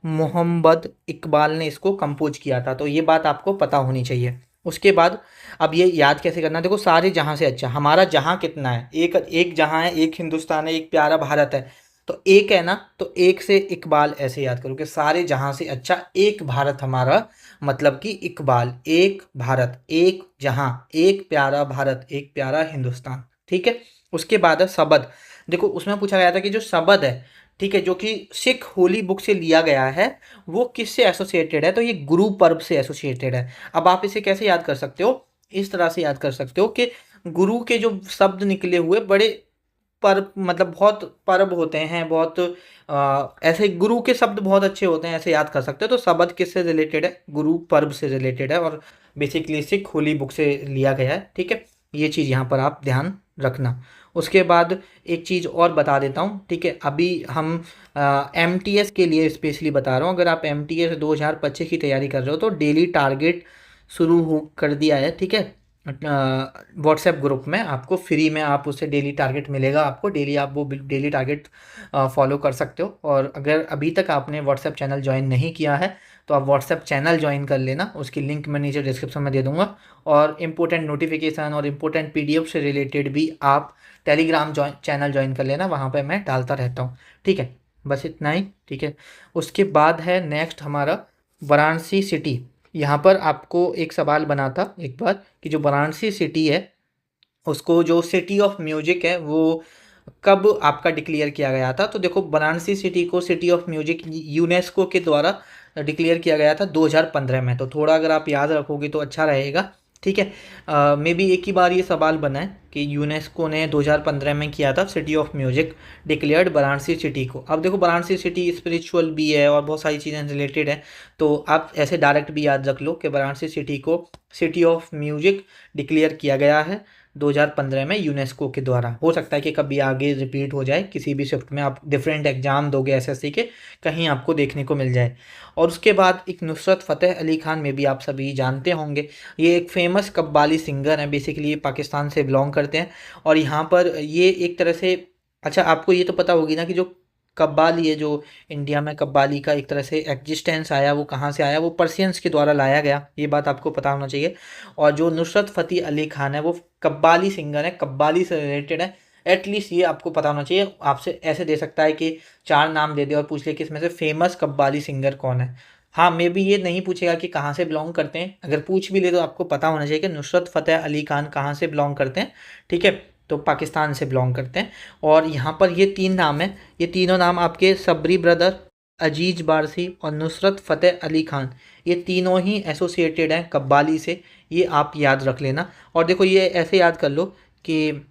Speaker 1: मोहम्मद इकबाल ने इसको कंपोज किया था, तो ये बात आपको पता होनी चाहिए। उसके बाद अब ये याद कैसे करना, देखो सारे जहाँ से अच्छा, हमारा जहाँ कितना है, एक एक जहाँ है, एक हिंदुस्तान है, एक प्यारा भारत है। तो एक है ना, तो एक से इकबाल ऐसे याद करो कि सारे जहाँ से अच्छा एक भारत हमारा, मतलब कि इकबाल, एक भारत, एक जहाँ, एक प्यारा भारत, एक प्यारा हिंदुस्तान, ठीक है। उसके बाद है शबद। देखो उसमें पूछा गया था कि जो शबद है, ठीक है, जो कि सिख होली बुक से लिया गया है, वो किससे एसोसिएटेड है, तो ये गुरु पर्व से एसोसिएटेड है। अब आप इसे कैसे याद कर सकते हो, इस तरह से याद कर सकते हो कि गुरु के जो शब्द निकले हुए बड़े पर्व, मतलब बहुत पर्व होते हैं, बहुत ऐसे गुरु के शब्द बहुत अच्छे होते हैं, ऐसे याद कर सकते हो। तो शब्द किससे रिलेटेड है, गुरु पर्व से रिलेटेड है, और बेसिकली सिख होली बुक से लिया गया है, ठीक है। ये चीज़ यहाँ पर आप ध्यान रखना। उसके बाद एक चीज़ और बता देता हूँ, ठीक है। अभी हम MTS के लिए स्पेशली बता रहा हूँ, अगर आप MTS 2025 की तैयारी कर रहे हो तो डेली टारगेट शुरू हो कर दिया है, ठीक है। व्हाट्सएप ग्रुप में आपको फ्री में आप उससे डेली टारगेट मिलेगा, आपको डेली आप वो डेली टारगेट फॉलो कर सकते हो। और अगर अभी तक आपने व्हाट्सएप चैनल ज्वाइन नहीं किया है तो आप व्हाट्सएप चैनल ज्वाइन कर लेना, उसकी लिंक मैं नीचे डिस्क्रिप्शन में दे दूंगा। और इम्पोर्टेंट नोटिफिकेशन और इम्पोर्टेंट पीडीएफ से रिलेटेड भी आप टेलीग्राम चैनल ज्वाइन कर लेना, वहाँ पर मैं डालता रहता हूँ। ठीक है, बस इतना ही। ठीक है, उसके बाद है नेक्स्ट हमारा वाराणसी सिटी। यहाँ पर आपको एक सवाल बना था एक बार कि जो वाराणसी सिटी है उसको जो सिटी ऑफ म्यूजिक है वो कब आपका डिक्लेयर किया गया था। तो देखो, वाराणसी सिटी को सिटी ऑफ म्यूजिक यूनेस्को के द्वारा डिक्लेयर किया गया था 2015 में। तो थोड़ा अगर आप याद रखोगे तो अच्छा रहेगा। ठीक है, मे बी एक ही बार ये सवाल बना है कि यूनेस्को ने 2015 में किया था city of music declared Varanasi city को। अब देखो, वाराणसी सिटी स्पिरिचुअल भी है और बहुत सारी चीज़ें रिलेटेड है, तो आप ऐसे डायरेक्ट भी याद रख लो कि वाराणसी सिटी को सिटी ऑफ म्यूजिक डिक्लेयर किया गया है 2015 में यूनेस्को के द्वारा। हो सकता है कि कभी आगे रिपीट हो जाए, किसी भी शिफ्ट में आप डिफरेंट एग्जाम दोगे एसएससी के, कहीं आपको देखने को मिल जाए। और उसके बाद एक नुसरत फ़तेह अली खान में भी आप सभी जानते होंगे, ये एक फेमस कव्वाली सिंगर हैं, बेसिकली ये पाकिस्तान से बिलोंग करते हैं। और यहाँ पर ये एक तरह से, अच्छा आपको ये तो पता होगी ना कि जो कव्वाली है, जो इंडिया में कव्वाली का एक तरह से एग्जिस्टेंस आया, वो कहाँ से आया, वो पर्शियंस के द्वारा लाया गया, ये बात आपको पता होना चाहिए। और जो नुसरत फ़तेह अली खान है वो कव्वाली सिंगर है, कव्वाली से रिलेटेड है, एटलीस्ट ये आपको पता होना चाहिए। आपसे ऐसे दे सकता है कि 4 नाम दे दे और पूछ ले कि इसमें से फेमस कव्वाली सिंगर कौन है। हाँ, मे बी ये नहीं पूछेगा कि कहाँ से बिलोंग करते हैं, अगर पूछ भी ले तो आपको पता होना चाहिए कि नुसरत फ़तेह अली खान कहाँ से बिलोंग करते हैं। ठीक है, तो पाकिस्तान से बिलोंग करते हैं। और यहाँ पर ये 3 नाम हैं, ये तीनों नाम आपके सबरी ब्रदर, अजीज बारसी और नुसरत फ़तेह अली खान, ये तीनों ही एसोसिएटेड हैं कव्वाली से, ये आप याद रख लेना। और देखो, ये ऐसे याद कर लो कि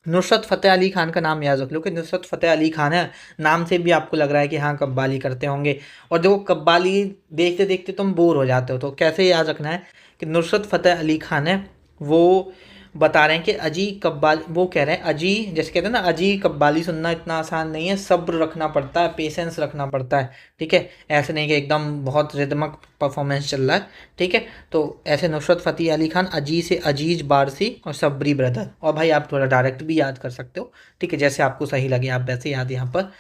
Speaker 1: नुसरत फ़तेह अली खान का नाम याद रख लो कि नुसरत फ़तेह अली खान है, नाम से भी आपको लग रहा है कि हाँ कव्वाली करते होंगे। और देखो, कव्वाली देखते देखते तुम बोर हो जाते हो, तो कैसे याद रखना है कि नुसरत फ़तेह अली खान है, वो बता रहे हैं कि अजी कव्वाली, वो कह रहे हैं अजी, जैसे कहते हैं ना, अजी कव्वाली सुनना इतना आसान नहीं है, सब्र रखना पड़ता है, पेशेंस रखना पड़ता है। ठीक है, ऐसे नहीं कि एकदम बहुत रिदमक परफॉर्मेंस चल रहा है। ठीक है, तो ऐसे नुसरत फ़तेह अली खान, अजी से अजीज बारसी और सबरी ब्रदर। और भाई आप थोड़ा डायरेक्ट भी याद कर सकते हो, ठीक है, जैसे आपको सही लगे आप वैसे याद यहाँ पर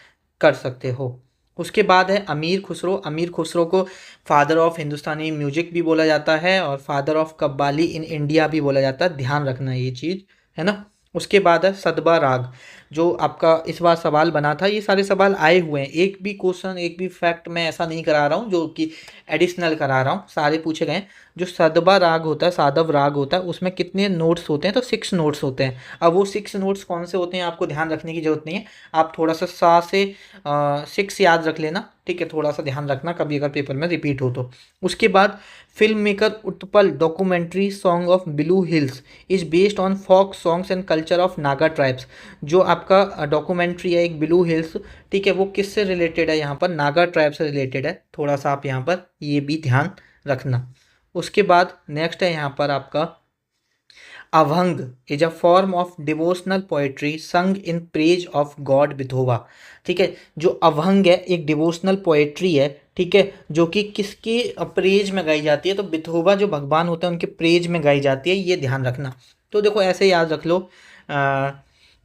Speaker 1: कर सकते हो। उसके बाद है अमीर खुसरो। अमीर खुसरो को फादर ऑफ हिंदुस्तानी म्यूजिक भी बोला जाता है और father of qawwali in India भी बोला जाता है, ध्यान रखना ये चीज़, है ना। उसके बाद है सदबा राग, जो आपका इस बार सवाल बना था, ये सारे सवाल आए हुए हैं, एक भी क्वेश्चन एक भी फैक्ट मैं ऐसा नहीं करा रहा हूँ जो कि एडिशनल करा रहा हूँ, सारे पूछे गए हैं। जो सदबा राग होता है, सादव राग होता है, उसमें कितने नोट्स होते हैं, तो 6 नोट्स होते हैं। अब वो 6 नोट्स कौन से होते हैं आपको ध्यान रखने की जरूरत नहीं है, आप थोड़ा सा 6 याद रख लेना। ठीक है, थोड़ा सा ध्यान रखना कभी अगर पेपर में रिपीट हो तो। उसके बाद film maker Utpal documentary song of blue hills is based on folk songs and culture of Naga tribes. जो आपका डॉक्यूमेंट्री है एक ब्लू हिल्स, ठीक है, वो किससे रिलेटेड है, यहाँ पर नागा ट्राइब से रिलेटेड है, थोड़ा सा आप यहाँ पर ये भी ध्यान रखना। उसके बाद नेक्स्ट है यहाँ पर आपका abhang is a form of devotional poetry संग इन प्रेज ऑफ गॉड विथोवा। ठीक है, जो अभंग है एक डिवोशनल पोएट्री है, ठीक है, जो कि किसके प्रेज में गाई जाती है, तो विथोबा जो भगवान होते हैं उनके प्रेज में गाई जाती है, ये ध्यान रखना। तो देखो ऐसे याद रख लो,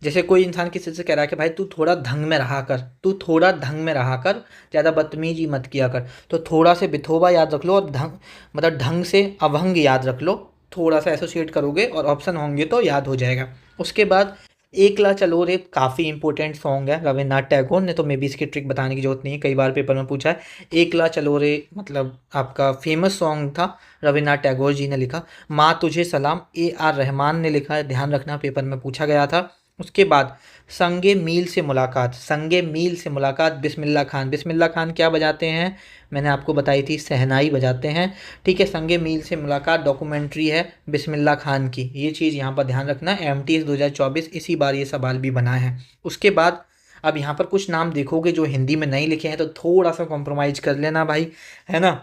Speaker 1: जैसे कोई इंसान किसी से कह रहा है कि भाई तू थोड़ा ढंग में रहा कर, तू थोड़ा ढंग में रहा कर, ज़्यादा बदतमीजी मत किया कर, तो थोड़ा से विथोबा याद रख लो और ढंग, मतलब ढंग से अभंग याद रख लो, थोड़ा सा एसोसिएट करोगे और ऑप्शन होंगे तो याद हो जाएगा। उसके बाद एकला चलो रे काफ़ी इंपॉर्टेंट सॉन्ग है रविन्द्रनाथ टैगोर ने, तो मे बी इसकी ट्रिक बताने की जरूरत नहीं है, कई बार पेपर में पूछा है। एकला चलो रे मतलब आपका फेमस सॉन्ग था, रविन्द्रनाथ टैगोर जी ने लिखा। माँ तुझे सलाम AR रहमान ने लिखा है, ध्यान रखना पेपर में पूछा गया था। उसके बाद संगे मील से मुलाकात, संगे मील से मुलाकात बिस्मिल्लाह खान। बिस्मिल्लाह खान क्या बजाते हैं, मैंने आपको बताई थी, शहनाई बजाते हैं। ठीक है, संगे मील से मुलाकात डॉक्यूमेंट्री है बिस्मिल्लाह खान की, ये चीज़ यहाँ पर ध्यान रखना। MTS 2024 इसी बार ये सवाल भी बना है। उसके बाद अब यहाँ पर कुछ नाम देखोगे जो हिंदी में नहीं लिखे हैं, तो थोड़ा सा कॉम्प्रोमाइज़ कर लेना भाई, है ना।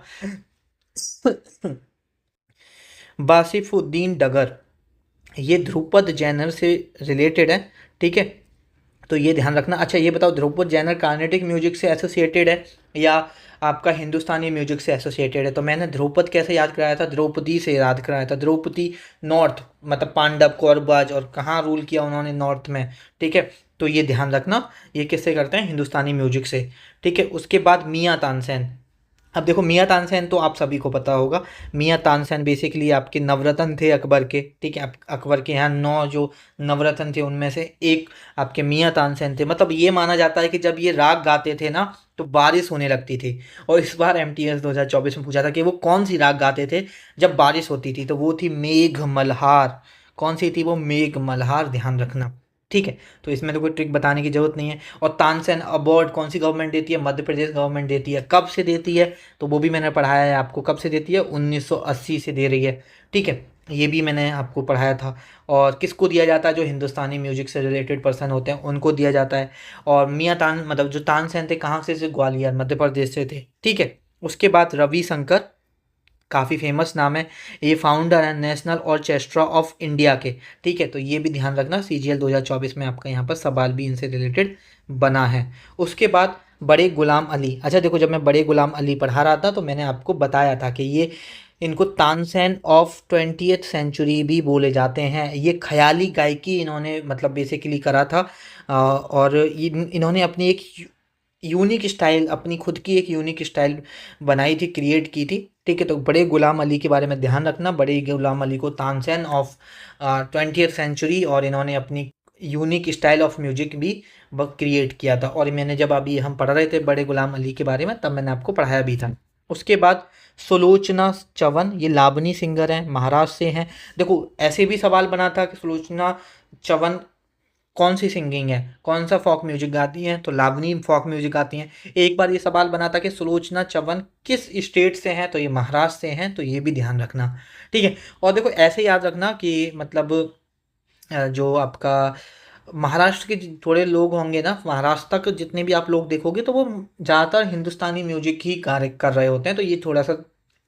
Speaker 1: बासिफुद्दीन डगर, ये ध्रुपद जैनर से रिलेटेड है, ठीक है, तो ये ध्यान रखना। अच्छा ये बताओ, ध्रुपद जैनर कार्नेटिक म्यूजिक से एसोसिएटेड है या आपका हिंदुस्तानी म्यूजिक से एसोसिएटेड है। तो मैंने ध्रुपद कैसे याद कराया था, द्रौपदी से याद कराया था। द्रौपदी नॉर्थ, मतलब पांडव कौरबाज, और कहाँ रूल किया उन्होंने, नॉर्थ में। ठीक है, तो ये ध्यान रखना, ये किससे करते हैं, हिंदुस्तानी म्यूजिक से। ठीक है, उसके बाद मियाँ तानसेन, अब देखो मियां तानसेन तो आप सभी को पता होगा। मियां तानसेन बेसिकली आपके नवरत्न थे अकबर के, ठीक है। अकबर के यहाँ 9 जो नवरत्न थे उनमें से एक आपके मियां तानसेन थे। मतलब ये माना जाता है कि जब ये राग गाते थे ना तो बारिश होने लगती थी। और इस बार एमटीएस 2024 में पूछा था कि वो कौन सी राग गाते थे जब बारिश होती थी, तो वो थी मेघ मल्हार। कौन सी थी वो? मेघ मल्हार, ध्यान रखना, ठीक है। तो इसमें तो कोई ट्रिक बताने की जरूरत नहीं है। और तानसेन अवार्ड कौन सी गवर्नमेंट देती है? मध्य प्रदेश गवर्नमेंट देती है। कब से देती है? तो वो भी मैंने पढ़ाया है आपको। कब से देती है? 1980 से दे रही है, ठीक है। ये भी मैंने आपको पढ़ाया था। और किसको दिया जाता है? जो हिंदुस्तानी म्यूजिक से रिलेटेड पर्सन होते हैं उनको दिया जाता है। और मियाँ तान मतलब जो तानसेन थे कहाँ से ग्वालियर मध्य प्रदेश से थे, ठीक है। उसके बाद रविशंकर, काफ़ी फेमस नाम है। ये फाउंडर है नेशनल ऑर्केस्ट्रा ऑफ इंडिया के, ठीक है। तो ये भी ध्यान रखना, सीजीएल 2024 में आपका यहाँ पर सवाल भी इनसे रिलेटेड बना है। उसके बाद बड़े गुलाम अली। अच्छा देखो, जब मैं बड़े गुलाम अली पढ़ा रहा था तो मैंने आपको बताया था कि ये इनको तानसेन ऑफ 20th सेंचुरी भी बोले जाते हैं। ये ख्याली गायकी इन्होंने मतलब बेसिकली करा था। और इन्होंने अपनी एक यूनिक स्टाइल, अपनी खुद की एक यूनिक स्टाइल बनाई थी, क्रिएट की थी, ठीक है। तो बड़े गुलाम अली के बारे में ध्यान रखना। बड़े गुलाम अली को तानसेन ऑफ 20th सेंचुरी, और इन्होंने अपनी यूनिक स्टाइल ऑफ म्यूजिक भी क्रिएट किया था। और मैंने जब अभी हम पढ़ रहे थे बड़े गुलाम अली के बारे में तब मैंने आपको पढ़ाया भी था। उसके बाद सुलोचना चवन, ये लावनी सिंगर हैं, महाराष्ट्र से हैं। देखो ऐसे भी सवाल बना था कि सुलोचना चवन कौन सी सिंगिंग है, कौन सा फॉक म्यूजिक गाती हैं? तो लावनी फॉक म्यूजिक गाती हैं। एक बार ये सवाल बना था कि सुलोचना चवन किस स्टेट से हैं? तो ये महाराष्ट्र से हैं। तो ये भी ध्यान रखना, ठीक है। और देखो ऐसे याद रखना कि मतलब जो आपका महाराष्ट्र के थोड़े लोग होंगे ना, महाराष्ट्र तक जितने भी आप लोग देखोगे तो वो ज़्यादातर हिंदुस्तानी म्यूजिक ही कार्य कर रहे होते हैं। तो ये थोड़ा सा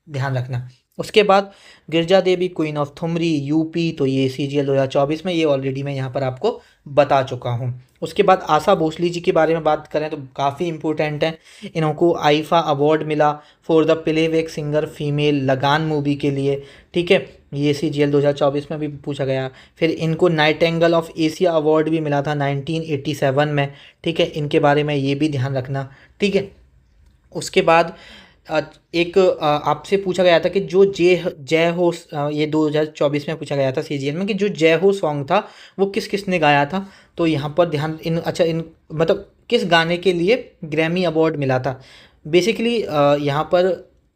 Speaker 1: ध्यान रखना। उसके बाद गिरजा देवी क्वीन ऑफ थुमरी, यूपी। तो ये सीजीएल 2024 में, ये ऑलरेडी मैं यहाँ पर आपको बता चुका हूँ। उसके बाद आशा भोसले जी के बारे में बात करें तो काफ़ी इंपॉर्टेंट है। इनको आईफा अवार्ड मिला for the playback singer female, लगान मूवी के लिए, ठीक है। ये सीजीएल 2024 में भी पूछा गया। फिर इनको नाइटेंगल ऑफ एशिया अवार्ड भी मिला था 1987 में, ठीक है। इनके बारे में ये भी ध्यान रखना, ठीक है। उसके बाद एक आपसे पूछा गया था कि जो जय हो, ये 2024 में पूछा गया था सीजीएल में कि जो जय हो सॉन्ग था वो किस किसने गाया था? तो यहाँ पर ध्यान इन अच्छा इन मतलब किस गाने के लिए ग्रैमी अवार्ड मिला था? बेसिकली यहाँ पर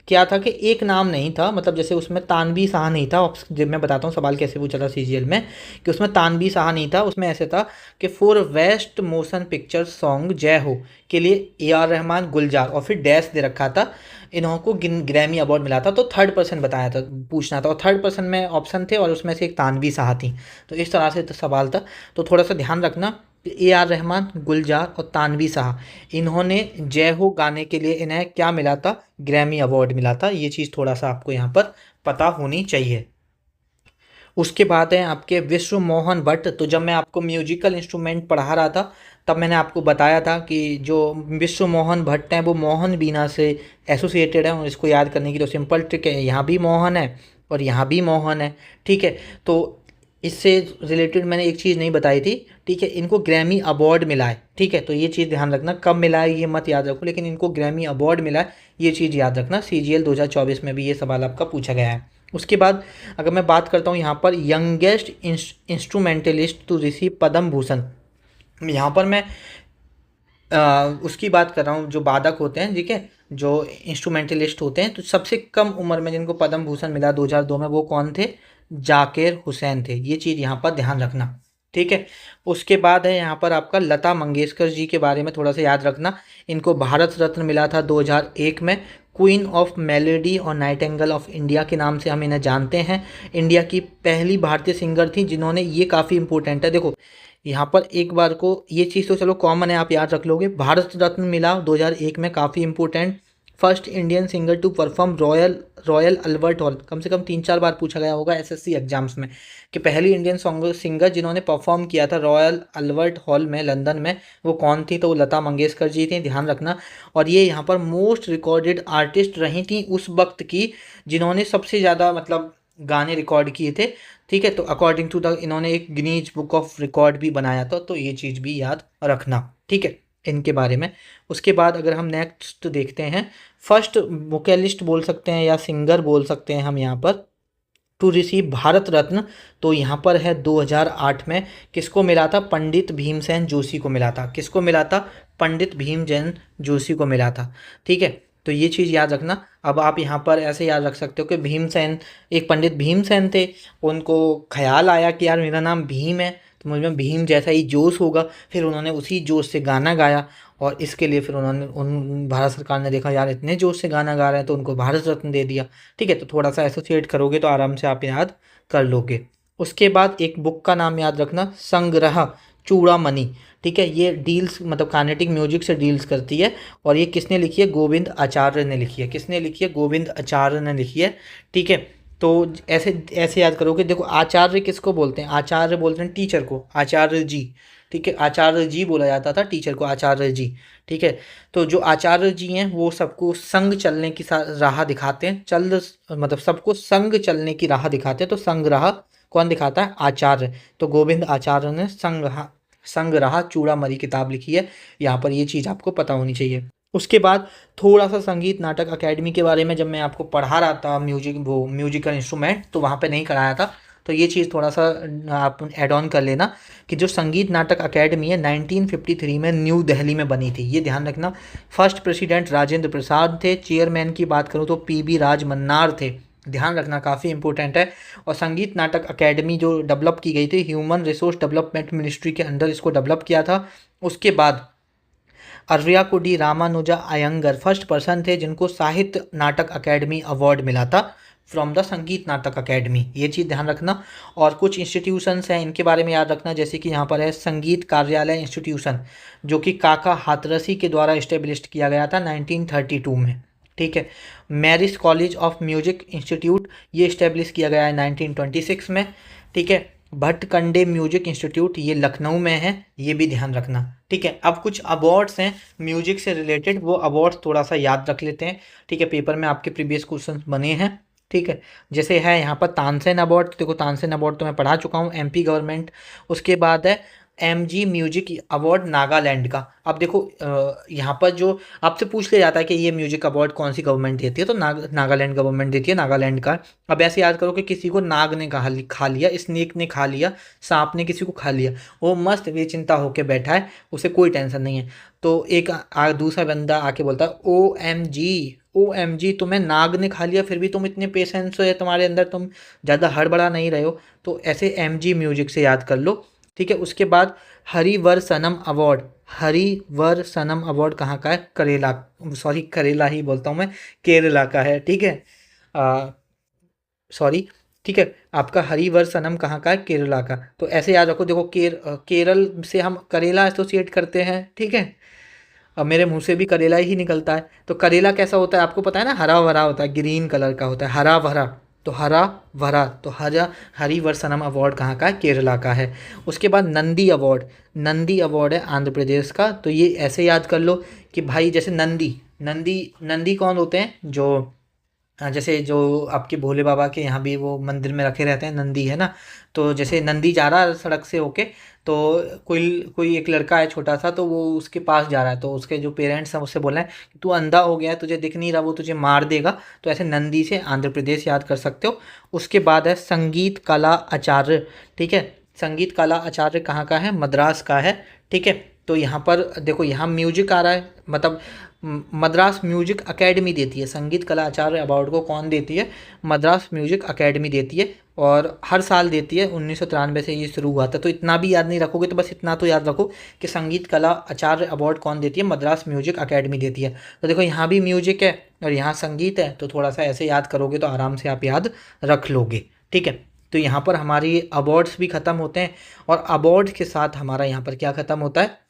Speaker 1: क्या था कि एक नाम नहीं था, मतलब जैसे उसमें तानवी शाह नहीं था। जब मैं बताता हूँ सवाल कैसे पूछा था सीजीएल में, कि उसमें तानवी शाह नहीं था। उसमें ऐसे था कि for best motion picture song जय हो के लिए ए आर रहमान, गुलजार और फिर डैश दे रखा था। इन्हों को ग्रैमी अवार्ड मिला था। तो थर्ड पर्सन बताया था, पूछना था। और थर्ड पर्सन में ऑप्शन थे और उसमें से एक तानवी शाह थी। तो इस तरह से तो सवाल था। तो थोड़ा सा ध्यान रखना, ए आर रहमान, गुलजार और तानवी शाह, इन्होंने जय हो गाने के लिए इन्हें क्या मिला था? ग्रैमी अवार्ड मिला था। ये चीज़ थोड़ा सा आपको यहाँ पर पता होनी चाहिए। उसके बाद है आपके विश्व मोहन भट्ट। तो जब मैं आपको म्यूजिकल इंस्ट्रूमेंट पढ़ा रहा था तब मैंने आपको बताया था कि जो विश्व मोहन भट्ट हैं वो मोहन बीना से एसोसिएटेड है। और इसको याद करने की तो सिंपल ट्रिक है, यहाँ भी मोहन है और यहाँ भी मोहन है, ठीक है। तो इससे रिलेटेड मैंने एक चीज़ नहीं बताई थी, ठीक है। इनको ग्रैमी अवार्ड मिला है, ठीक है। तो ये चीज़ ध्यान रखना, कब मिला है ये मत याद रखो, लेकिन इनको ग्रैमी अवार्ड मिला है ये चीज़ याद रखना। सीजीएल 2024 में भी ये सवाल आपका पूछा गया है। उसके बाद अगर मैं बात करता हूँ यहाँ पर youngest instrumentalist to receive Padma Bhushan, यहाँ पर मैं उसकी बात कर रहा हूँ जो वादक होते हैं, ठीक है, जो इंस्ट्रूमेंटलिस्ट होते हैं। तो सबसे कम उम्र में जिनको पद्म भूषण मिला 2002 में, वो कौन थे? जाकिर हुसैन थे। ये चीज़ यहाँ पर ध्यान रखना, ठीक है। उसके बाद है यहाँ पर आपका लता मंगेशकर जी के बारे में थोड़ा सा याद रखना। इनको भारत रत्न मिला था 2001 में। क्वीन ऑफ मेलोडी और नाइटेंगल ऑफ इंडिया के नाम से हम इन्हें जानते हैं। इंडिया की पहली भारतीय सिंगर थी जिन्होंने, ये काफ़ी इंपॉर्टेंट है, देखो यहाँ पर एक बार को ये चीज़ तो चलो कॉमन है, आप याद रख लोगे। भारत रत्न मिला 2001 में, काफ़ी important. First Indian singer to perform Royal Albert Hall, कम से कम 3-4 बार पूछा गया होगा एसएससी एग्जाम्स में कि पहली इंडियन सिंगर जिन्होंने परफॉर्म किया था रॉयल अल्बर्ट हॉल में लंदन में, वो कौन थी? तो वो लता मंगेशकर जी थी, ध्यान रखना। और ये यहाँ पर मोस्ट रिकॉर्डेड आर्टिस्ट रही थी उस वक्त की, जिन्होंने सबसे ज़्यादा मतलब गाने रिकॉर्ड किए थे, ठीक है। तो अकॉर्डिंग टू द इन्होंने एक गिनीज बुक ऑफ रिकॉर्ड भी बनाया था। तो ये चीज़ भी याद रखना, ठीक है। इनके बारे में। उसके बाद अगर हम नेक्स्ट देखते हैं, फर्स्ट वोकलिस्ट बोल सकते हैं या सिंगर बोल सकते हैं हम यहाँ पर टू रिसीव भारत रत्न, तो यहाँ पर है 2008 में किसको मिला था, पंडित भीमसेन जोशी को मिला था। किसको मिला था, पंडित भीमसेन जोशी को मिला था। ठीक है, तो ये चीज़ याद रखना। अब आप यहाँ पर ऐसे याद रख सकते हो कि भीमसेन, एक पंडित भीमसेन थे, उनको ख्याल आया कि यार मेरा नाम भीम है तो मुझ में भीम जैसा ही जोश होगा, फिर उन्होंने उसी जोश से गाना गाया और इसके लिए फिर उन्होंने उन भारत सरकार ने देखा यार इतने जोश से गाना गा रहे हैं तो उनको भारत रत्न दे दिया। ठीक है, तो थोड़ा सा एसोसिएट करोगे तो आराम से आप याद कर लोगे। उसके बाद एक बुक का नाम याद रखना, संग्रह चूड़ामणि। ठीक है, ये डील्स मतलब कार्नेटिक म्यूजिक से डील्स करती है और ये किसने लिखी है, गोविंद आचार्य ने लिखी है। किसने लिखी है, गोविंद आचार्य ने लिखी है। ठीक है, तो ऐसे ऐसे याद करोगे। देखो आचार्य किसको बोलते हैं, आचार्य बोलते हैं टीचर को, आचार्य जी। ठीक है, आचार्य जी बोला जाता था टीचर को, आचार्य जी। ठीक है, तो जो आचार्य जी हैं वो सबको संग चलने की राह दिखाते हैं, मतलब सबको संग चलने की राह दिखाते हैं। तो संग राह कौन दिखाता है, आचार्य। तो गोविंद आचार्य ने संग राह चूड़ामणि किताब लिखी है। यहाँ पर ये चीज़ आपको पता होनी चाहिए। उसके बाद थोड़ा सा संगीत नाटक अकेडमी के बारे में जब मैं आपको पढ़ा रहा था म्यूजिकल इंस्ट्रूमेंट, तो वहाँ पे नहीं कराया था, तो ये चीज़ थोड़ा सा आप ऐड ऑन कर लेना कि जो संगीत नाटक अकेडमी है 1953 में न्यू दिल्ली में बनी थी, ये ध्यान रखना। फर्स्ट प्रेसिडेंट राजेंद्र प्रसाद थे, चेयरमैन की बात करूँ तो पीबी राजमन्नार थे, ध्यान रखना काफ़ी इंपॉर्टेंट है। और संगीत नाटक अकेडमी जो डेवलप की गई थी ह्यूमन रिसोर्स डेवलपमेंट मिनिस्ट्री के अंदर इसको डेवलप किया था। उसके बाद अर्याकुडी रामानुजा अयंगर फर्स्ट पर्सन थे जिनको साहित्य नाटक अकेडमी अवार्ड मिला था फ्रॉम द संगीत नाटक अकेडमी, ये चीज़ ध्यान रखना। और कुछ इंस्टीट्यूशंस हैं इनके बारे में याद रखना, जैसे कि यहाँ पर है संगीत कार्यालय इंस्टीट्यूशन, जो कि काका हाथरसी के द्वारा इस्टेब्लिश किया गया था 1932 में। ठीक है, marriage college of music institute, ये इस्टेब्लिश किया गया है 1926 में। ठीक है, भटकंडे म्यूजिक इंस्टीट्यूट, ये लखनऊ में है, ये भी ध्यान रखना। ठीक है, अब कुछ अवार्ड्स हैं म्यूजिक से रिलेटेड, वो अवार्ड्स थोड़ा सा याद रख लेते हैं। ठीक है, पेपर में आपके प्रीवियस क्वेश्चन बने हैं। ठीक है, जैसे है यहाँ पर तानसेन अवार्ड, देखो तानसेन अवार्ड तो मैं पढ़ा चुका हूँ, एमपी गवर्नमेंट। उसके बाद है एमजी म्यूजिक अवार्ड नागालैंड का। अब देखो यहाँ पर जो आपसे पूछ लिया जाता है कि ये म्यूजिक अवार्ड कौन सी गवर्नमेंट देती है, तो नागालैंड गवर्नमेंट देती है, नागालैंड का। अब ऐसे याद करो कि किसी को नाग ने खा लिया, स्नेक ने खा लिया, सांप ने किसी को खा लिया, वो मस्त बेचिंता होके बैठा है, उसे कोई टेंशन नहीं है। तो एक दूसरा बंदा आके बोलता है OMG तुम्हें नाग ने खा लिया, फिर भी तुम इतने पेशेंस है तुम्हारे अंदर, तुम ज़्यादा हड़बड़ा नहीं रहे हो। तो ऐसे एमजी म्यूजिक से याद कर लो। ठीक है, उसके बाद हरिवर सनम अवार्ड, हरिवर सनम अवार्ड कहाँ का है, करेला ही बोलता हूँ मैं, केरला का है। ठीक है, सॉरी। ठीक है, आपका हरिवर सनम कहाँ का है, केरला का। तो ऐसे याद रखो, देखो केरल से हम करेला एसोसिएट करते हैं। ठीक है, अब मेरे मुंह से भी करेला ही निकलता है। तो करेला कैसा होता है आपको पता है ना, हरा भरा होता है, ग्रीन कलर का होता है, हरा भरा। तो हरा भरा, तो हरिवर सनम अवार्ड कहाँ का है, केरला का है। उसके बाद नंदी अवार्ड है आंध्र प्रदेश का। तो ये ऐसे याद कर लो कि भाई जैसे नंदी कौन होते हैं, जो जैसे जो आपके भोले बाबा के यहाँ भी वो मंदिर में रखे रहते हैं, नंदी है ना। तो जैसे नंदी जा रहा है सड़क से होके, तो कोई एक लड़का है छोटा सा, तो वो उसके पास जा रहा है, तो उसके जो पेरेंट्स हैं उससे बोल रहे हैं कि तू अंधा हो गया है, तुझे दिख नहीं रहा, वो तुझे मार देगा। तो ऐसे नंदी से आंध्र प्रदेश याद कर सकते हो। उसके बाद है संगीत कला आचार्य। ठीक है, संगीत कला आचार्य कहाँ का है, मद्रास का है। ठीक है, तो यहाँ पर देखो यहाँ म्यूजिक आ रहा है, मतलब मद्रास म्यूजिक अकेडमी देती है संगीत कला आचार्य अवार्ड को। कौन देती है, मद्रास म्यूजिक अकेडमी देती है, और हर साल देती है। 1993 से ये शुरू हुआ था। तो इतना भी याद नहीं रखोगे तो बस इतना तो याद रखो कि संगीत कला आचार्य अवार्ड कौन देती है, मद्रास म्यूजिक अकेडमी देती है। तो देखो यहाँ भी म्यूजिक है और यहाँ संगीत है, तो थोड़ा सा ऐसे याद करोगे तो आराम से आप याद रख लोगे। ठीक है, तो यहाँ पर हमारी अवार्ड्स भी ख़त्म होते हैं, और अवार्ड के साथ हमारा यहाँ पर क्या ख़त्म होता है,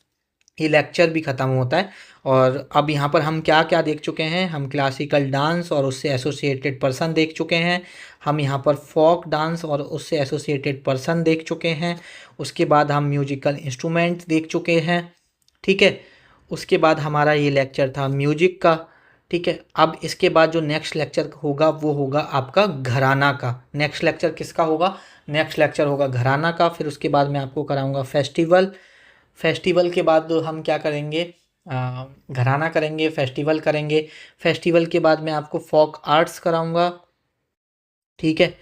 Speaker 1: ये लेक्चर भी ख़त्म होता है। और अब यहाँ पर हम क्या क्या देख चुके हैं, हम क्लासिकल डांस और उससे एसोसिएटेड पर्सन देख चुके हैं, हम यहाँ पर फोक डांस और उससे एसोसिएटेड पर्सन देख चुके हैं, उसके बाद हम म्यूजिकल इंस्ट्रूमेंट्स देख चुके हैं। ठीक है, उसके बाद हमारा ये लेक्चर था म्यूजिक का। ठीक है, अब इसके बाद जो नेक्स्ट लेक्चर होगा वो होगा आपका घराना का। नेक्स्ट लेक्चर किसका होगा, नेक्स्ट लेक्चर होगा घराना का। फिर उसके बाद मैं आपको कराऊंगा फेस्टिवल के बाद हम क्या करेंगे, घराना करेंगे, फेस्टिवल करेंगे। फेस्टिवल के बाद मैं आपको फोक आर्ट्स कराऊंगा, ठीक है।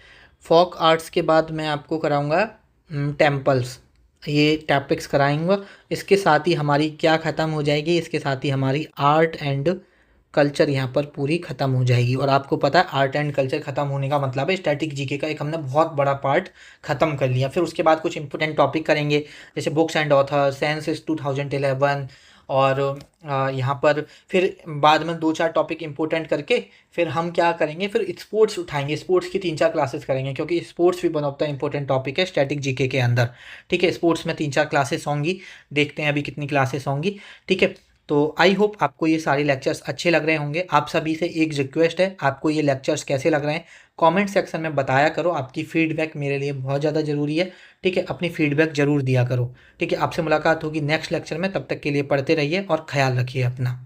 Speaker 1: फोक आर्ट्स के बाद मैं आपको कराऊंगा टेम्पल्स, ये टॉपिक्स कराऊंगा। इसके साथ ही हमारी क्या ख़त्म हो जाएगी, इसके साथ ही हमारी आर्ट एंड कल्चर यहाँ पर पूरी ख़त्म हो जाएगी। और आपको पता है आर्ट एंड कल्चर ख़त्म होने का मतलब है स्टैटिक जीके का एक हमने बहुत बड़ा पार्ट ख़त्म कर लिया। फिर उसके बाद कुछ इंपॉर्टेंट टॉपिक करेंगे, जैसे बुक्स एंड ऑथर, सेंसस 2011, और यहाँ पर फिर बाद में 2-4 टॉपिक इंपॉर्टेंट करके फिर हम क्या करेंगे, फिर स्पोर्ट्स उठाएंगे। स्पोर्ट्स की 3-4 क्लासेस करेंगे, क्योंकि स्पोर्ट्स भी one of the important topic है स्टैटिक जीके के अंदर, ठीक है। स्पोर्ट्स में 3-4 क्लासेस होंगी, देखते हैं अभी कितनी क्लासेस होंगी, ठीक है। तो आई होप आपको ये सारे लेक्चर्स अच्छे लग रहे होंगे। आप सभी से एक रिक्वेस्ट है, आपको ये लेक्चर्स कैसे लग रहे हैं कमेंट सेक्शन में बताया करो। आपकी फीडबैक मेरे लिए बहुत ज़्यादा ज़रूरी है, ठीक है। अपनी फीडबैक ज़रूर दिया करो, ठीक है। आपसे मुलाकात होगी नेक्स्ट लेक्चर में, तब तक के लिए पढ़ते रहिए और ख्याल रखिए अपना।